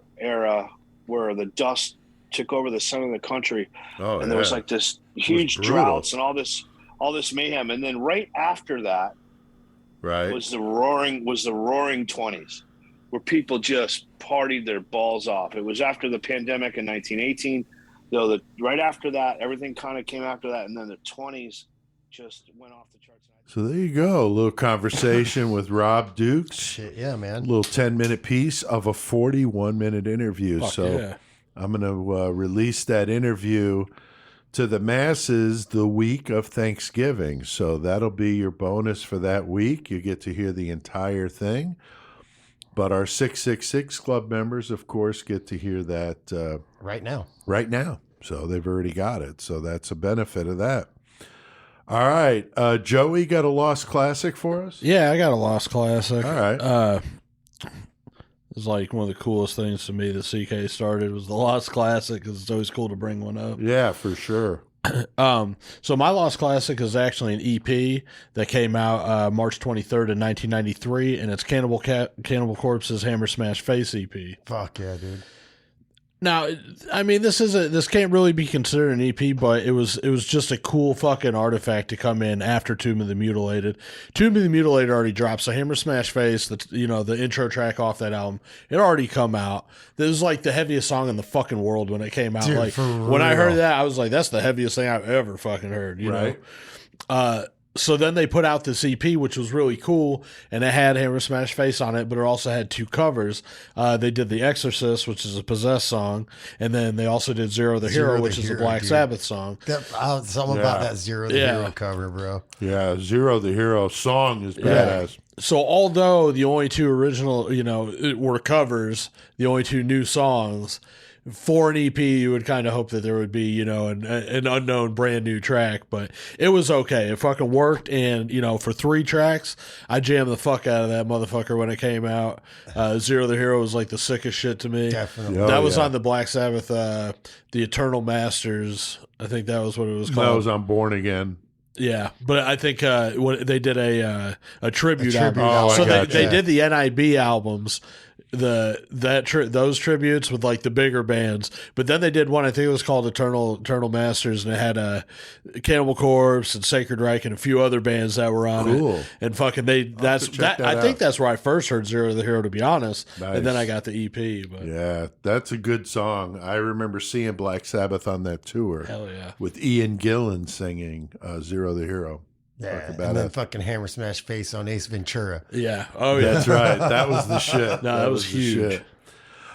where the dust took over the center of the country. And there was like this huge droughts and all this mayhem. And then right after that was the roaring 20s, where people just partied their balls off. It was after the pandemic in 1918. right after that, everything kind of came after that, and then the 20s just went off the charts. So there you go. A little conversation with Rob Dukes. Shit, yeah, man. A little 10-minute piece of a 41-minute interview. Fuck So yeah. I'm going to release that interview to the masses the week of Thanksgiving. So that'll be your bonus for that week. You get to hear the entire thing. But our 666 Club members, of course, get to hear that Right now. right now. So they've already got it. So that's a benefit of that. All right. Joey, got a Lost Classic for us? Yeah, I got a Lost Classic. All right. It's like one of the coolest things to me that CK started was the Lost Classic, because it's always cool to bring one up. Yeah, for sure. So my Lost Classic is actually an EP that came out March 23rd in 1993, and it's Cannibal Corpse's Hammer Smash Face EP. Fuck yeah, dude. Now, I mean, this can't really be considered an EP, but it was just a cool fucking artifact to come in after Tomb of the Mutilated. Tomb of the Mutilated already dropped, so Hammer Smash Face, the intro track off that album, it already come out. This was like the heaviest song in the fucking world when it came out. Dude, like for when I real. heard that, I was like, that's the heaviest thing I've ever fucking heard. You Right. know. So then they put out this EP, which was really cool, and it had Hammer Smash Face on it, but it also had two covers. They did The Exorcist, which is a Possessed song, and then they also did Zero the Hero, which is a Black Sabbath song. Something about that Zero the Hero cover, bro. Yeah, Zero the Hero song is badass. So although the only two original, were covers, the only two new songs, for an EP, you would kind of hope that there would be, an unknown brand new track, but it was okay. It fucking worked. And, for 3 tracks, I jammed the fuck out of that motherfucker when it came out. Zero the Hero was like the sickest shit to me. Definitely. That was on the Black Sabbath, The Eternal Masters. I think that was what it was called. That was on Born Again. Yeah, but I think what they did a tribute album. Oh, So I they gotcha. did the NIB albums, those tributes with like the bigger bands. But then they did one, I think it was called Eternal Masters, and it had Cannibal Corpse and Sacred Reich and a few other bands that were on Cool. it. And fucking I out. think that's where I first heard Zero the Hero, to be honest. Nice. And then I got the EP. But Yeah, that's a good song. I remember seeing Black Sabbath on that tour hell yeah. with Ian Gillan singing Zero the Hero. Yeah, Fucking and then badass. fucking Hammer Smash Face on Ace Ventura. Yeah. Oh yeah. That's right. That was the shit. No, that was the huge. shit.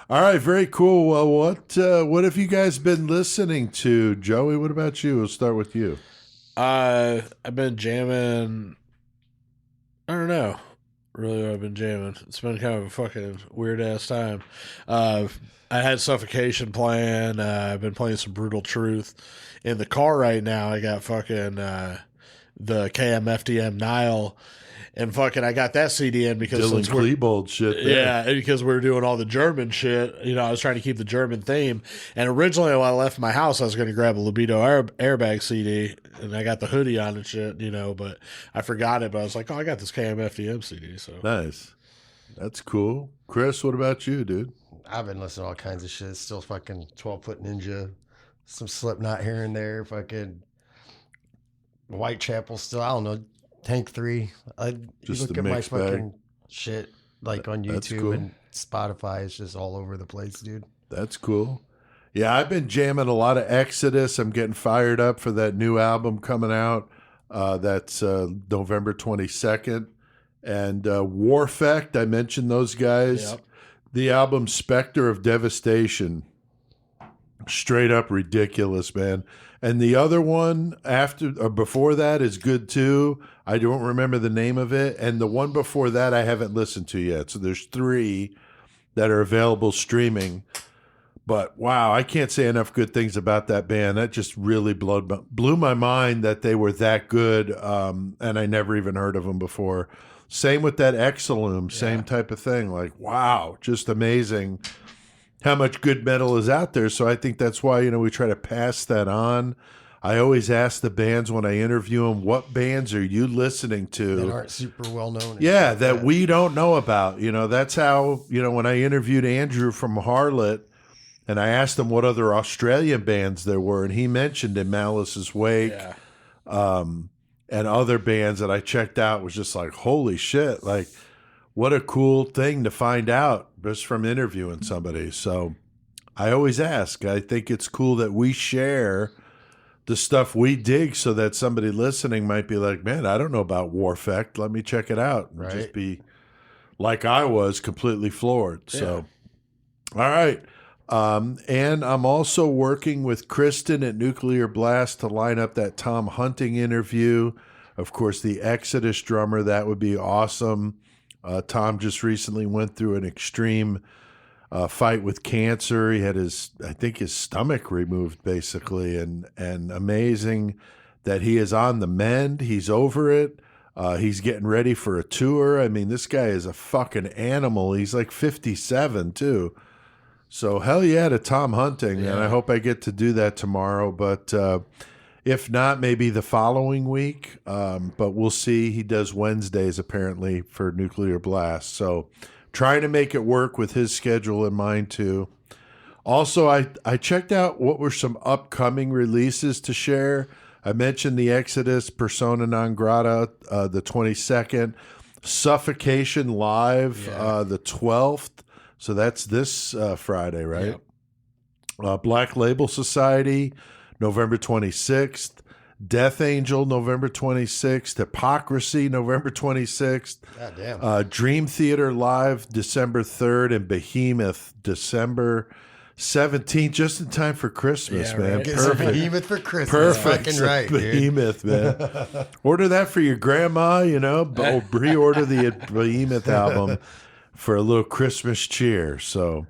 All right, very cool. Well, what have you guys been listening to? Joey, what about you? We'll start with you. I've been jamming. I don't know. Really, what I've been jamming. It's been kind of a fucking weird ass time. I had Suffocation playing. I've been playing some Brutal Truth. In the car right now, I got fucking the KMFDM Nile. And fucking, I got that CD in because Dylan since we're- Klebold shit there. yeah, because we were doing all the German shit. I was trying to keep the German theme. And originally, when I left my house, I was going to grab a Libido Airbag CD, and I got the hoodie on and shit, but I forgot it. But I was like, oh, I got this KMFDM CD. So Nice. That's cool. Chris, what about you, dude? I've been listening to all kinds of shit. Still fucking 12-Foot Ninja, some Slipknot here and there, fucking Whitechapel still. I don't know. Tank 3. Just you look the at my mixed bag. fucking shit like on That's YouTube cool. and Spotify. It's just all over the place, dude. That's cool. Yeah, I've been jamming a lot of Exodus. I'm getting fired up for that new album coming out. That's November 22nd. And Warfect, I mentioned those guys. Yep. The album Spectre of Devastation. Straight up ridiculous, man. And the other one before that is good too. I don't remember the name of it. And the one before that I haven't listened to yet. So there's 3 that are available streaming. But wow, I can't say enough good things about that band. That just really blew my mind that they were that good. And I never even heard of them before. Same with that Exilum, same type of thing. Like, wow, just amazing how much good metal is out there. So I think that's why, we try to pass that on. I always ask the bands when I interview them, what bands are you listening to? That aren't super well known. and Yeah, shit that like we don't know about. That's how, when I interviewed Andrew from Harlot and I asked him what other Australian bands there were, and he mentioned in Malice's Wake and other bands that I checked out, was just like, holy shit, like what a cool thing to find out just from interviewing somebody. So I always ask. I think it's cool that we share the stuff we dig so that somebody listening might be like, man, I don't know about Warfect. Let me check it out. And Right. just be like I was, completely floored. So, all right. And I'm also working with Kristen at Nuclear Blast to line up that Tom Hunting interview. Of course, the Exodus drummer, that would be awesome. Tom just recently went through an extreme fight with cancer. He had his stomach removed, basically, and amazing that he is on the mend. He's over it. He's getting ready for a tour. I mean, this guy is a fucking animal. He's like 57 too. So hell yeah to Tom Hunting, and I hope I get to do that tomorrow. But if not, maybe the following week. But we'll see. He does Wednesdays apparently for Nuclear Blast. So trying to make it work with his schedule in mind too. Also, I checked out what were some upcoming releases to share. I mentioned the Exodus, Persona Non Grata, the 22nd, Suffocation Live, the 12th. So that's this Friday, right? Yep. Black Label Society, November 26th. Death Angel, November 26th. Hypocrisy, November 26th. Goddamn. Dream Theater Live, December 3rd. And Behemoth, December 17th, just in time for Christmas, man. Right. Get some Perfect. Behemoth for Christmas. Perfect. Fucking right, dude. Behemoth, man. Order that for your grandma, you know. Pre-order the Behemoth album for a little Christmas cheer. So,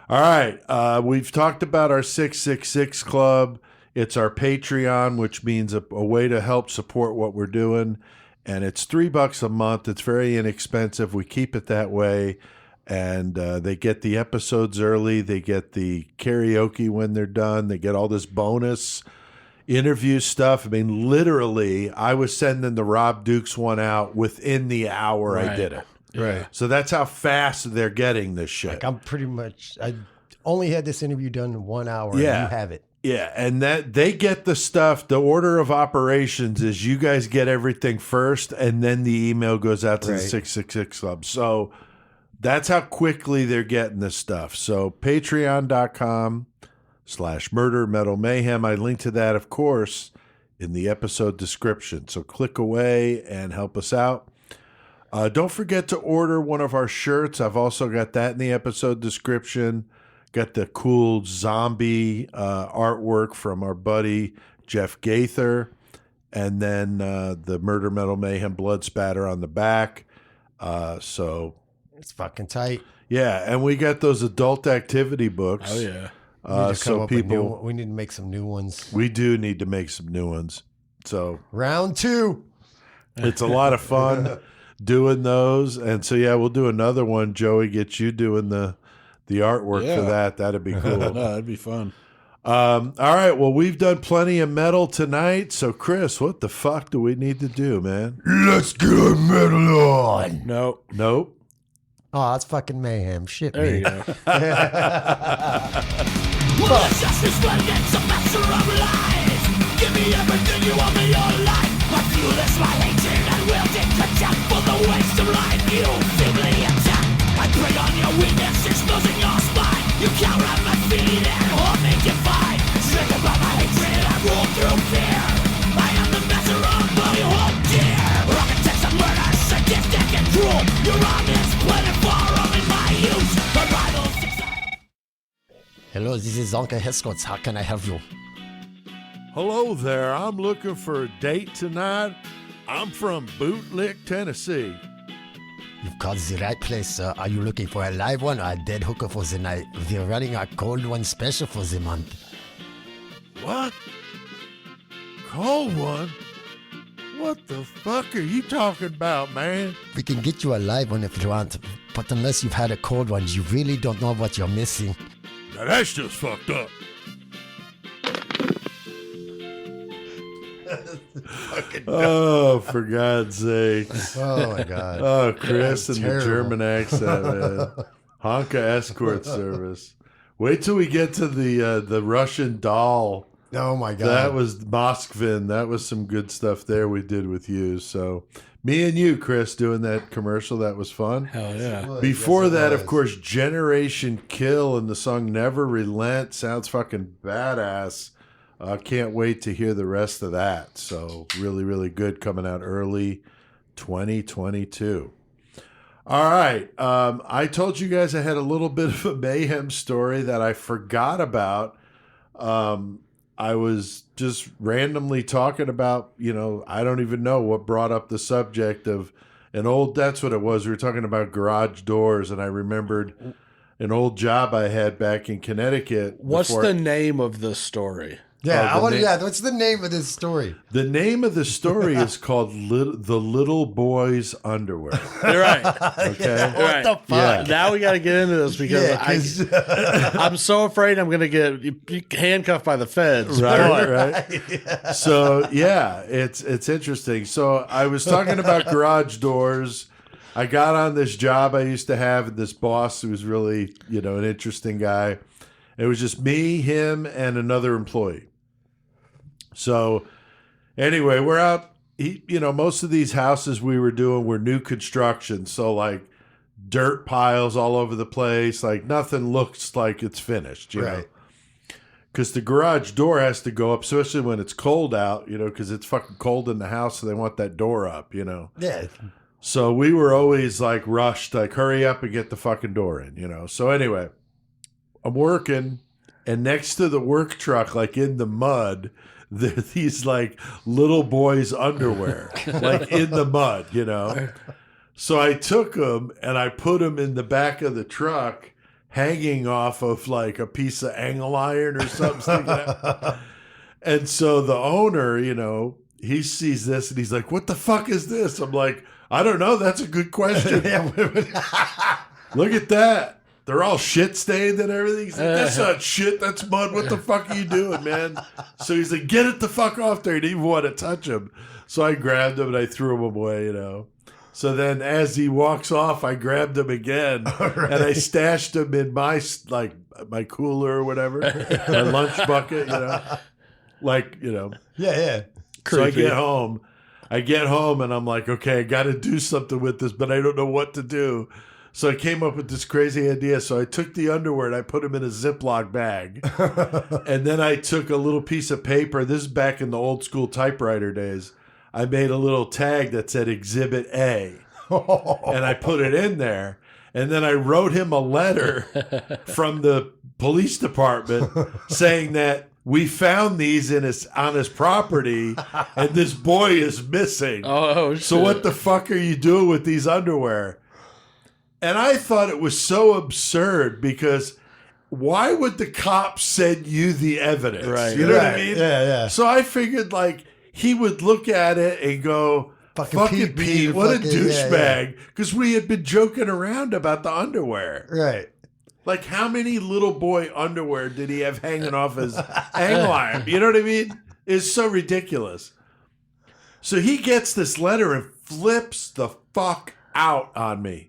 all right. We've talked about our 666 Club. It's our Patreon, which means a way to help support what we're doing. And it's $3 a month. It's very inexpensive. We keep it that way. And they get the episodes early. They get the karaoke when they're done. They get all this bonus interview stuff. I mean, literally, I was sending the Rob Dukes one out within the hour I did it. Right. So that's how fast they're getting this shit. Like I'm pretty much, I only had this interview done in 1 hour. Yeah. And you have it. Yeah, and that they get the stuff. The order of operations is you guys get everything first, and then the email goes out to the 666 Club. So that's how quickly they're getting this stuff. So patreon.com/Murder Metal Mayhem. I link to that, of course, in the episode description. So click away and help us out. Don't forget to order one of our shirts. I've also got that in the episode description. Got the cool zombie artwork from our buddy Jeff Gaither. And then the Murder Metal Mayhem blood spatter on the back. So it's fucking tight. Yeah, and we got those adult activity books. Oh, yeah. We need to make some new ones. We do need to make some new ones. So round 2. It's a lot of fun doing those. And so, yeah, we'll do another one. Joey, get you doing the artwork for that. That'd be cool. No, that'd be fun. All right. Well, we've done plenty of metal tonight. So, Chris, what the fuck do we need to do, man? Let's get metal on. Nope. Oh, that's fucking Mayhem. Shit, There you man. go. Well, justice when it's a master of lies. Give me everything you want me your life. My fuel is my hatred and will take contempt for the waste of life you feebly attack. I prey on your weakness, exposing your spine. You cower at my feet and hold me defied. Triggered by my hatred, I rule through fear. I am the master of my whole dear. Architects of murder, sadistic and cruel. Your arm is plentiful, only my use. My rivals. Hello, this is Honka His. How can I help you? Hello there. I'm looking for a date tonight. I'm from Bootlick, Tennessee. You've called the right place, sir. Are you looking for a live one or a dead hooker for the night? We're running a cold one special for the month. What? Cold one? What the fuck are you talking about, man? We can get you a live one if you want, but unless you've had a cold one, you really don't know what you're missing. Now that's just fucked up. Oh, for God's sake. Oh, my God. Oh, Chris and the terrible. German accent, man. Honka Escort Service. Wait till we get to the Russian doll. Oh, my God. That was Moskvin. That was some good stuff there we did with you. So Me and you, Chris, doing that commercial. That was fun. Hell yeah. Before Yes, it that, was. of course, Generation Kill and the song Never Relent sounds fucking badass. Can't wait to hear the rest of that. So really, really good, coming out early 2022. All right. I told you guys I had a little bit of a Mayhem story that I forgot about. I was just randomly talking about, I don't even know what brought up the subject of that's what it was. We were talking about garage doors, and I remembered an old job I had back in Connecticut. What's the name of the story? Yeah, Oh, what's the name of this story? The name of the story is called The Little Boy's Underwear. You're right. Okay. What the fuck? Yeah. Now we got to get into this because Yeah, 'cause- I'm so afraid I'm going to get handcuffed by the feds. Right. So yeah, it's interesting. So I was talking about garage doors. I got on this job I used to have, and this boss who was really, an interesting guy. It was just me, him, and another employee. So anyway, we're out. Most of these houses we were doing were new construction. So like dirt piles all over the place. Like nothing looks like it's finished, you know. Because the garage door has to go up, especially when it's cold out, because it's fucking cold in the house, so they want that door up, Yeah. So we were always like rushed, like hurry up and get the fucking door in, So anyway, I'm working, and next to the work truck, like in the mud, there are these like little boys' underwear, like in the mud, So I took them and I put them in the back of the truck, hanging off of like a piece of angle iron or something. Sticking out. And so the owner, he sees this and he's like, "What the fuck is this?" I'm like, "I don't know. That's a good question." Look at that. They're all shit stained and everything. He's like, "That's not shit. That's mud. What the fuck are you doing, man?" So he's like, "Get it the fuck off there." He didn't even want to touch him. So I grabbed him and I threw him away, So then as he walks off, I grabbed him again and I stashed him in my cooler or whatever, my lunch bucket, Yeah. So I get home and I'm like, okay, I got to do something with this, but I don't know what to do. So I came up with this crazy idea. So I took the underwear and I put them in a Ziploc bag. And then I took a little piece of paper. This is back in the old school typewriter days. I made a little tag that said Exhibit A. And I put it in there. And then I wrote him a letter from the police department saying that we found these on his property and this boy is missing. Oh, shit. So what the fuck are you doing with these underwear? And I thought it was so absurd because why would the cops send you the evidence? Right. You know what I mean? Yeah. So I figured like he would look at it and go, fucking Pete, what a douchebag. Because we had been joking around about the underwear. Right. Like how many little boy underwear did he have hanging off his angle iron? You know what I mean? It's so ridiculous. So he gets this letter and flips the fuck out on me.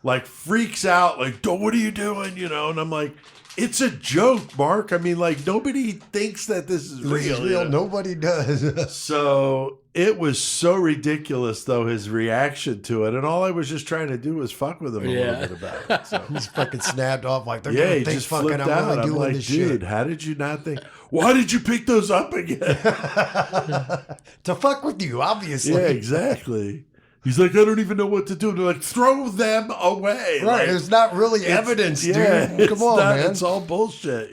Like freaks out, like, what are you doing? And I'm like, it's a joke, Mark. I mean, like nobody thinks that this is real. Nobody does. So it was so ridiculous, though, his reaction to it. And all I was just trying to do was fuck with him a little bit about it. So. He's fucking snapped off like they're Yeah, gonna he think just fucking flipped I'm out. really I'm doing like, this dude, shit. how did you not think? Why did you pick those up again? To fuck with you, obviously. Yeah, exactly. He's like, I don't even know what to do. They're like, throw them away. Right. Like, There's not really evidence, dude. Come on, man. It's all bullshit,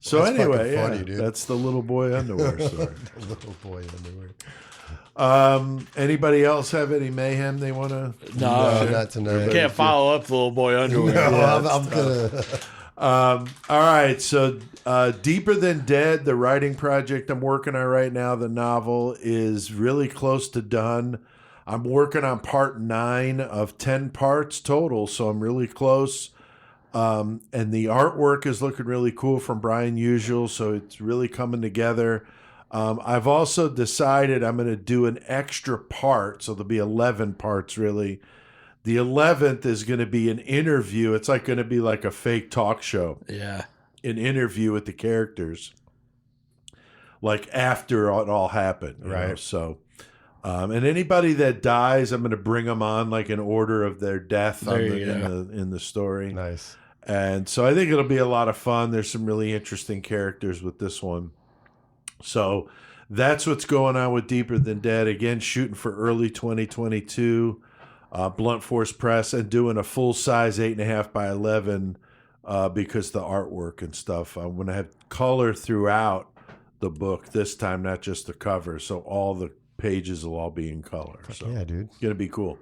So That's anyway, fucking funny, dude. that's the little boy underwear story. The little boy underwear. Anybody else have any mayhem they want to? No, not tonight. can't follow up the little boy underwear. No, I'm gonna. All right, so Deeper Than Dead, the writing project I'm working on right now, the novel is really close to done. I'm working on part 9 of 10 parts total, so I'm really close. And the artwork is looking really cool from Brian Usual, so it's really coming together. I've also decided I'm going to do an extra part, so there'll be 11 parts really. The 11th is going to be an interview. It's like going to be like a fake talk show. Yeah. An interview with the characters, like after it all happened, right? So And anybody that dies, I'm going to bring them on like in order of their death in the story. Nice. And so I think it'll be a lot of fun. There's some really interesting characters with this one. So that's what's going on with Deeper Than Dead. Again, shooting for early 2022. Blunt Force Press, and doing a full-size 8.5 by 11 because the artwork and stuff. I'm going to have color throughout the book this time, not just the cover. So all the pages will all be in color. So yeah, dude. It's going to be cool.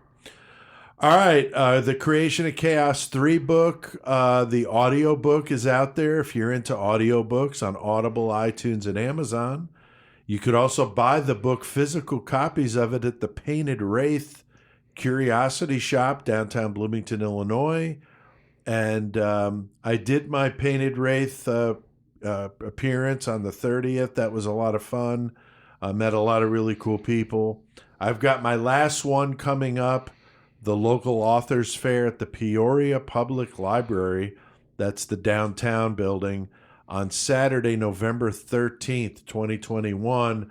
All right. The Creation of Chaos 3 book, the audio book is out there if you're into audiobooks on Audible, iTunes, and Amazon. You could also buy the book, physical copies of it at the Painted Wraith Curiosity Shop, downtown Bloomington, Illinois. And I did my Painted Wraith appearance on the 30th. That was a lot of fun. I met a lot of really cool people. I've got my last one coming up, the local authors fair at the Peoria Public Library. That's the downtown building on Saturday, November 13th, 2021.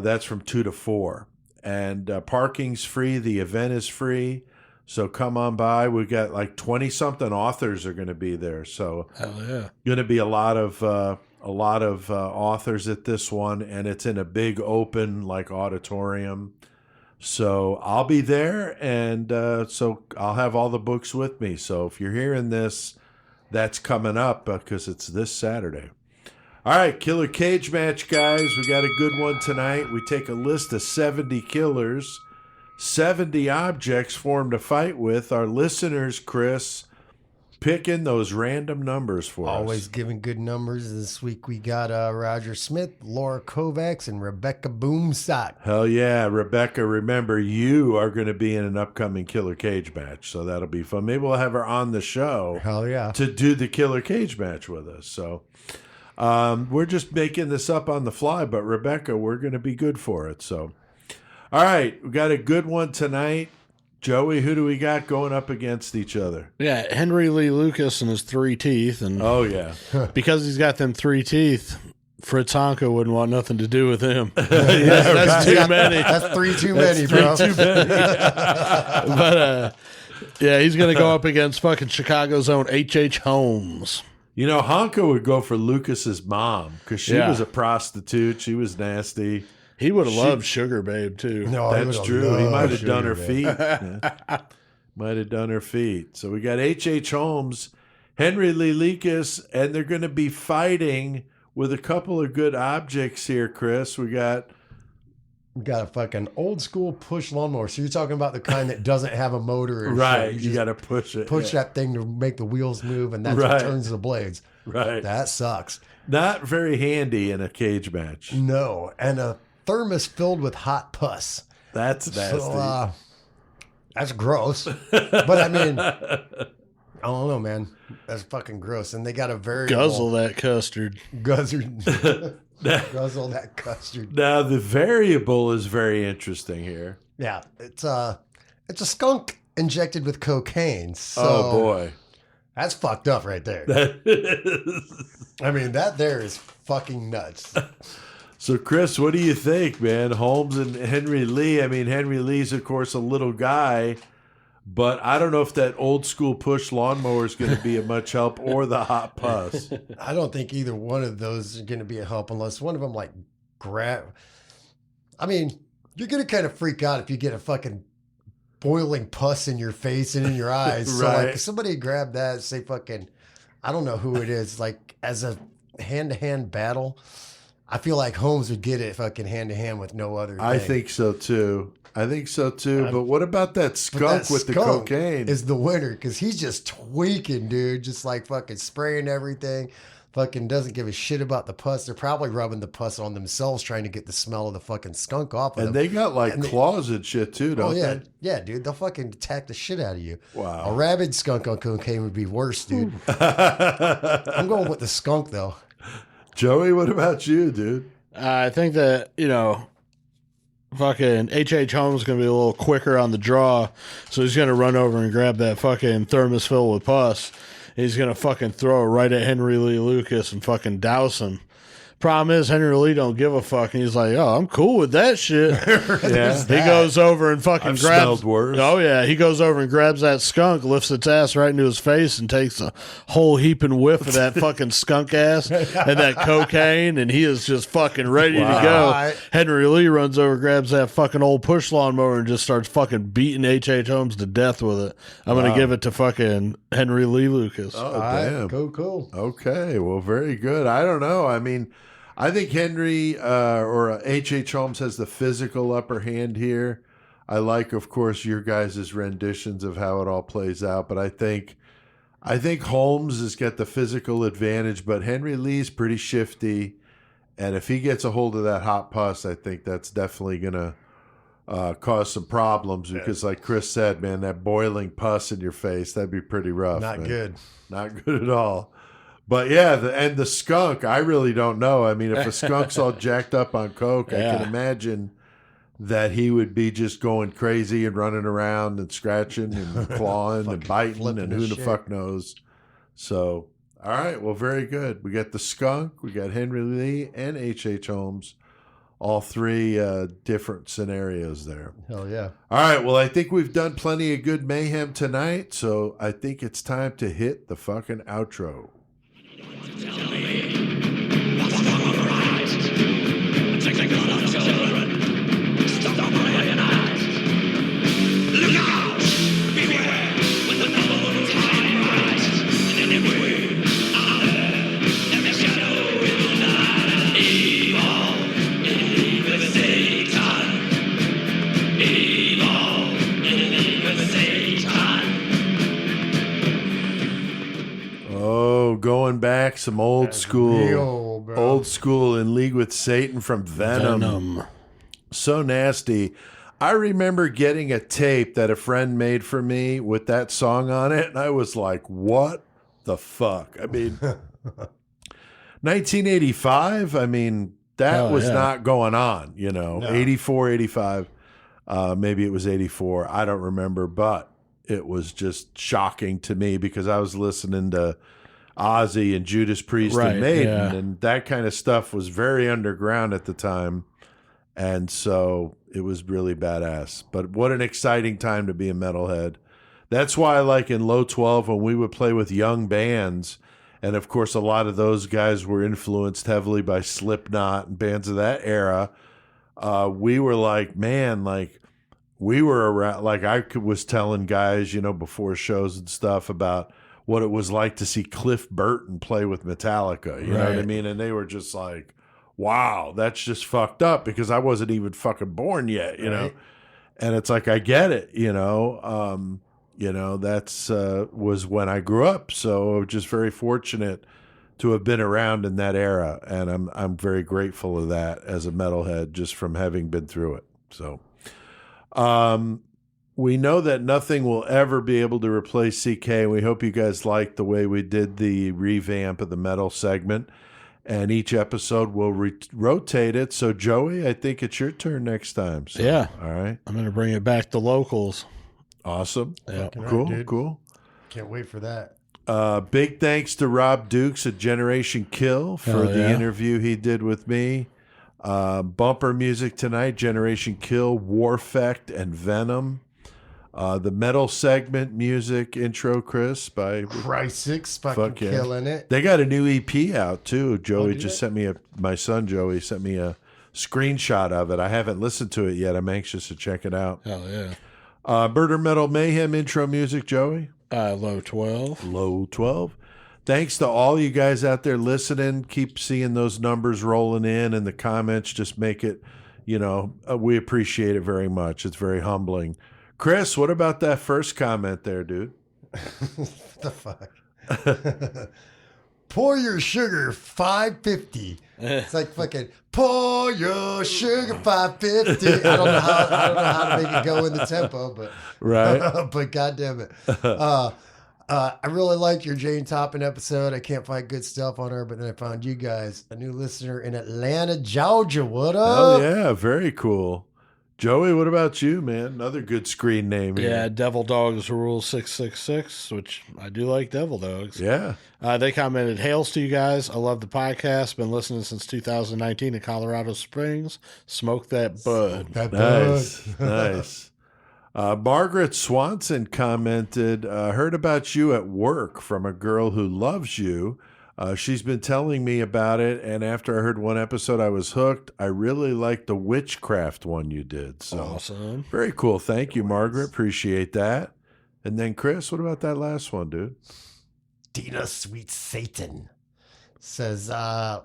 That's from 2 to 4. And parking's free. The event is free. So come on by. We've got like 20-something authors are going to be there. So hell yeah, going to be a lot of authors at this one, and it's in a big open like auditorium. So I'll be there, and so I'll have all the books with me. So if you're hearing this, that's coming up because it's this Saturday. All right, killer cage match, guys. We got a good one tonight. We take a list of 70 killers, 70 objects for them to fight with. Our listeners, Chris, picking those random numbers for us. Always giving good numbers. This week we got Roger Smith, Laura Kovacs, and Rebecca Boomstock. Hell yeah, Rebecca, remember, you are going to be in an upcoming killer cage match, so that'll be fun. Maybe we'll have her on the show. Hell yeah. To do the killer cage match with us. So we're just making this up on the fly, but Rebecca, we're going to be good for it. So, all right, we got a good one tonight. Joey, who do we got going up against each other? yeah. Henry Lee Lucas and his 3 teeth, and Oh, yeah. because he's got them 3 teeth, Fritz Honka wouldn't want nothing to do with him. Yeah, That's too many. That's 3 too many, bro. Too many. But yeah, he's gonna go up against fucking Chicago's own H.H. Holmes. You know, Honka would go for Lucas's mom because she Yeah. was a prostitute. She was nasty. He would have loved Sugar Babe too. No, I That's would've true. He loved might have done her Sugar, feet. man. Yeah. Might have done her feet. So we got H.H. Holmes, Henry Lee Lucas, and they're going to be fighting with a couple of good objects here, Chris. We got We got a fucking old school push lawnmower. So you're talking about the kind that doesn't have a motor. Or right. shit. You just got to push it. push yeah. that thing to make the wheels move, and that's Right. what turns the blades. Right. That sucks. Not very handy in a cage match. No, and a thermos filled with hot pus. That's nasty. So that's gross. But I mean, I don't know, man. That's fucking gross. And they got a very Guzzle that custard. guzzle that custard. Now the variable is very interesting here. Yeah, it's a skunk injected with cocaine. So Oh boy. that's fucked up right there. I mean, that there is fucking nuts. So, Chris, what do you think, man? Holmes and Henry Lee. I mean, Henry Lee's, of course, a little guy, but I don't know if that old school push lawnmower is going to be a much help or the hot pus. I don't think either one of those is going to be a help unless one of them like grab. I mean, you're going to kind of freak out if you get a fucking boiling pus in your face and in your eyes. So like, Right. if somebody grab that, say fucking, I don't know who it is. Like as a hand-to-hand battle, I feel like Holmes would get it fucking hand-to-hand with no other I thing. think so, too. But what about that But skunk that with the skunk cocaine? is the winner because he's just tweaking, dude. Just like fucking spraying everything. Fucking doesn't give a shit about the pus. They're probably rubbing the pus on themselves trying to get the smell of the fucking skunk off of And them. they got like And they- claws and shit, too, don't Oh yeah, they? yeah, dude. They'll fucking attack the shit out of you. Wow. A rabid skunk on cocaine would be worse, dude. I'm going with the skunk though. Joey, what about you, dude? I think that, fucking H.H. Holmes is going to be a little quicker on the draw, so he's going to run over and grab that fucking thermos filled with pus. He's going to fucking throw it right at Henry Lee Lucas and fucking douse him. Problem is, Henry Lee don't give a fuck, and he's like, "Oh, I'm cool with that shit." Yeah. He goes over and fucking I've grabs. smelled worse. Oh yeah, he goes over and grabs that skunk, lifts its ass right into his face, and takes a whole heaping whiff of that fucking skunk ass and that cocaine, and he is just fucking ready to go. Right. Henry Lee runs over, grabs that fucking old push lawnmower, and just starts fucking beating H.H. Holmes to death with it. I'm gonna give it to fucking Henry Lee Lucas. Oh, All right, damn. cool. Okay, well, very good. I don't know. I mean, I think Henry or H.H. Holmes has the physical upper hand here. I like, of course, your guys' renditions of how it all plays out, but I think Holmes has got the physical advantage, but Henry Lee's pretty shifty, and if he gets a hold of that hot pus, I think that's definitely going to cause some problems because, like Chris said, man, that boiling pus in your face, that'd be pretty rough. Not man. good. Not good at all. But yeah, the skunk, I really don't know. I mean, if a skunk's all jacked up on coke, I can imagine that he would be just going crazy and running around and scratching and clawing and biting flipping and his who the shit. fuck knows. So, all right, well, very good. We got the skunk, we got Henry Lee, and H.H. Holmes, all three different scenarios there. Hell yeah. All right, well, I think we've done plenty of good mayhem tonight, so I think it's time to hit the fucking outro. Oh, going back some old school. real, bro. Old school In League with Satan from Venom. So nasty. I remember getting a tape that a friend made for me with that song on it, and I was like, what the fuck? I mean, 1985, I mean, that was not going on, you know. No. 84, 85, maybe it was 84. I don't remember, but it was just shocking to me because I was listening to Ozzy and Judas Priest and Maiden, and that kind of stuff was very underground at the time. And so it was really badass. But what an exciting time to be a metalhead. That's why, like in Low 12, when we would play with young bands, and of course a lot of those guys were influenced heavily by Slipknot and bands of that era, we were like, man, like we were around, like was telling guys, you know, before shows and stuff about what it was like to see Cliff Burton play with Metallica. You know what I mean? And they were just like, wow, that's just fucked up because I wasn't even fucking born yet, you know? And it's like, I get it, you know? That's was when I grew up. So just very fortunate to have been around in that era. And I'm very grateful of that as a metalhead, just from having been through it. So, we know that nothing will ever be able to replace CK. And we hope you guys liked the way we did the revamp of the metal segment. And each episode will rotate it. So, Joey, I think it's your turn next time. So, Yeah. All right. I'm going to bring it back to locals. Awesome. Yeah. Cool. dude. Cool. Can't wait for that. Big thanks to Rob Dukes at Generation Kill for Hell the yeah. interview he did with me. Bumper music tonight, Generation Kill, Warfect, and Venom. The metal segment music intro, Chris, by Crysis fucking Fuck yeah. killing it. They got a new EP out too. Joey do just they? sent me my son Joey sent me a screenshot of it. I haven't listened to it yet. I'm anxious to check it out. Hell yeah. Murder Metal Mayhem intro music, Joey. Low 12. Low 12. Thanks to all you guys out there listening. Keep seeing those numbers rolling in, and the comments just make it, you know, we appreciate it very much. It's very humbling. Chris, what about that first comment there, dude? What the fuck? Pour your sugar 550. It's like fucking pour your sugar 550. I don't know how to make it go in the tempo, but Right. but goddamn it. I really liked your Jane Toppin episode. I can't find good stuff on her, but then I found you guys, a new listener in Atlanta, Georgia. What up? Oh, yeah. Very cool. Joey, what about you, man? Another good screen name here. Yeah, Devil Dogs Rule 666, which I do like Devil Dogs. Yeah. They commented, "Hails to you guys. I love the podcast. Been listening since 2019 in Colorado Springs. Smoke that bud." Nice. Nice. Margaret Swanson commented, heard about you at work from a girl who loves you. She's been telling me about it, and after I heard one episode, I was hooked. I really liked the witchcraft one you did. So Awesome. very cool. Thank you, Margaret. Appreciate that. And then, Chris, what about that last one, dude? Dina Sweet Satan says, I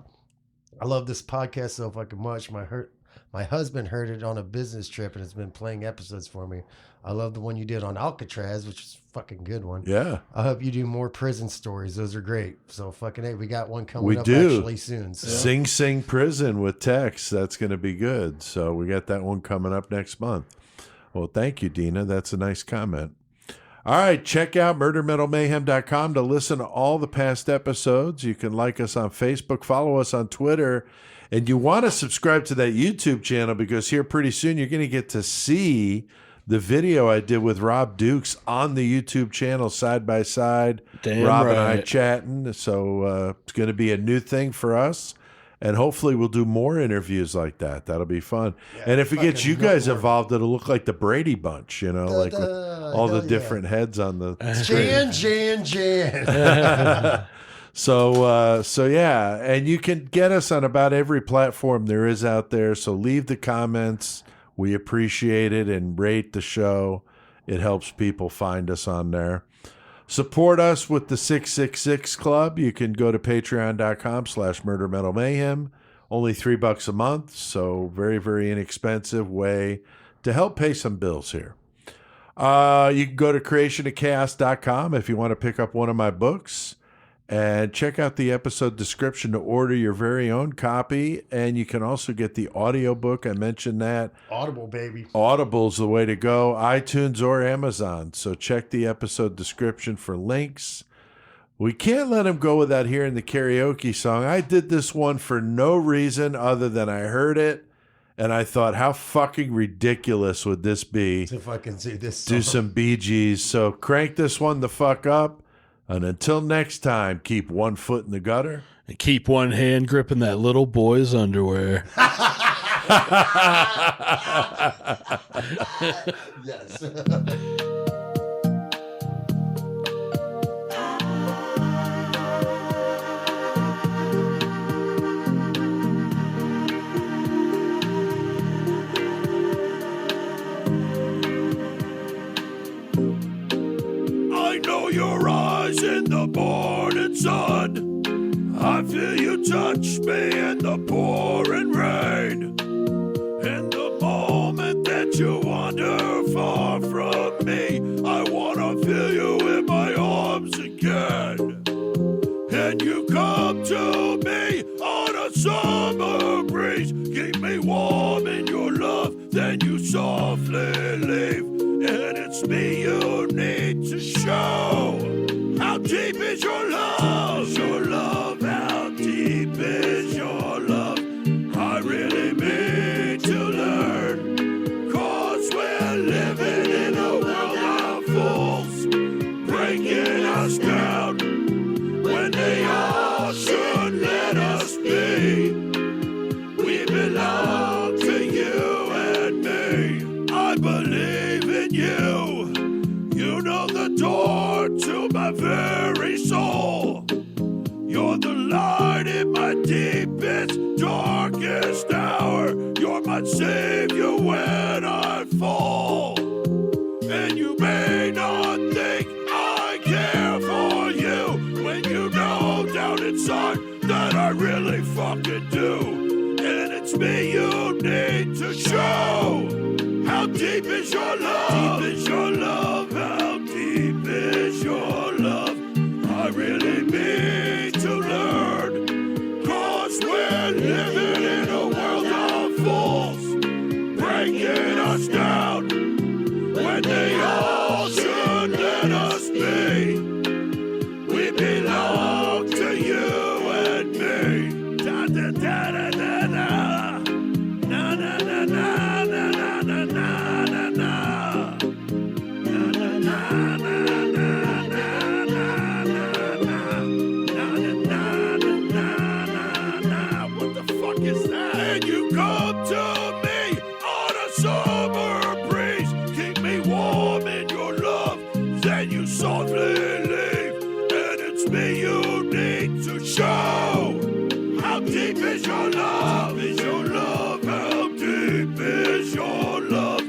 love this podcast so fucking much. My husband heard it on a business trip and has been playing episodes for me. I love the one you did on Alcatraz, which is a fucking good one. Yeah. I hope you do more prison stories. Those are great. So fucking hey, we got one coming We up do. actually soon. So. Sing Sing Prison with Tex. That's going to be good. So we got that one coming up next month. Well, thank you, Dina. That's a nice comment. All right, check out murdermetalmayhem.com to listen to all the past episodes. You can like us on Facebook, follow us on Twitter, and you want to subscribe to that YouTube channel because here pretty soon you're going to get to see the video I did with Rob Dukes on the YouTube channel side by side. Damn Rob and I right. chatting. So it's going to be a new thing for us. And hopefully we'll do more interviews like that. That'll be fun. And if we get you guys involved, it'll look like the Brady Bunch, you know, like with all the different heads on the screen. Jan. So yeah, and you can get us on about every platform there is out there. So leave the comments. We appreciate it, and rate the show. It helps people find us on there. Support us with the 666 Club. You can go to patreon.com/murdermetalmayhem. Only $3 a month, so very, very inexpensive way to help pay some bills here. You can go to creationofchaos.com if you want to pick up one of my books. And check out the episode description to order your very own copy. And you can also get the audiobook. I mentioned that. Audible, baby. Audible's the way to go. iTunes or Amazon. So check the episode description for links. We can't let him go without hearing the karaoke song. I did this one for no reason other than I heard it. And I thought, how fucking ridiculous would this be? To fucking see this song. Do some Bee Gees. So crank this one the fuck up. And until next time, keep one foot in the gutter. And keep one hand gripping that little boy's underwear. Yes. I know your eyes in the morning sun. I feel you touch me in the pouring rain. In the moment that you wander far from me, I wanna feel you in my arms again. And you come to me on a summer breeze, keep me warm in your love, then you softly leave. And it's me you need to show. How deep is your love? Your love, how deep is your love? I really mean to learn. 'Cause we're living in a world of fools, breaking us down when they all should let us be. We belong to you and me. I believe in you. You know the door to my very soul. You're the light in my deepest, darkest hour. You're my savior when I fall. And you may not think I care for you when you know down inside that I really fucking do. And it's me you need to show. How deep is your love? Deep is your love? How deep is your love? I really need to learn. 'Cause we're living in a world of fools, breaking us down when they all should let us be. We belong to you and me. Da da da da da da. Na na na na na na na na. softly leave, and it's me you need to show. How deep is your love? Is your love? How deep is your love?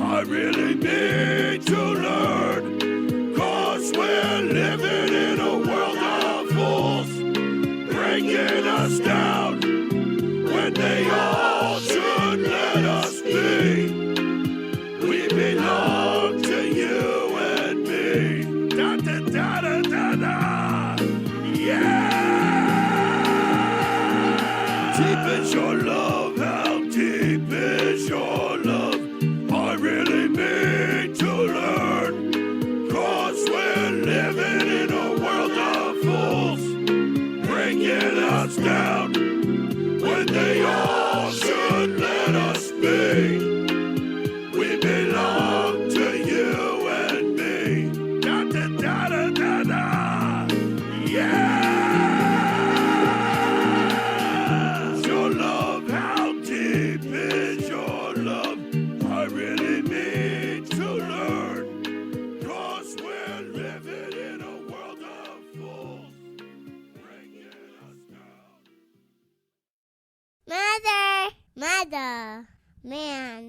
I really need to learn, 'cause we're living in a world of fools, bringing us down when they all should let us be. We belong to you and me. Da da da da da da. Yeah. Deep is your love. How deep is your love? I really need to learn, 'cause we're living in a world of fools, bringing us down when they all should let us be. We belong to you and me. Da da da da da da. Yeah. Your love, how deep is your love? I really need to learn, 'cause we're living in a world of fools, bringing us down. Mother, man.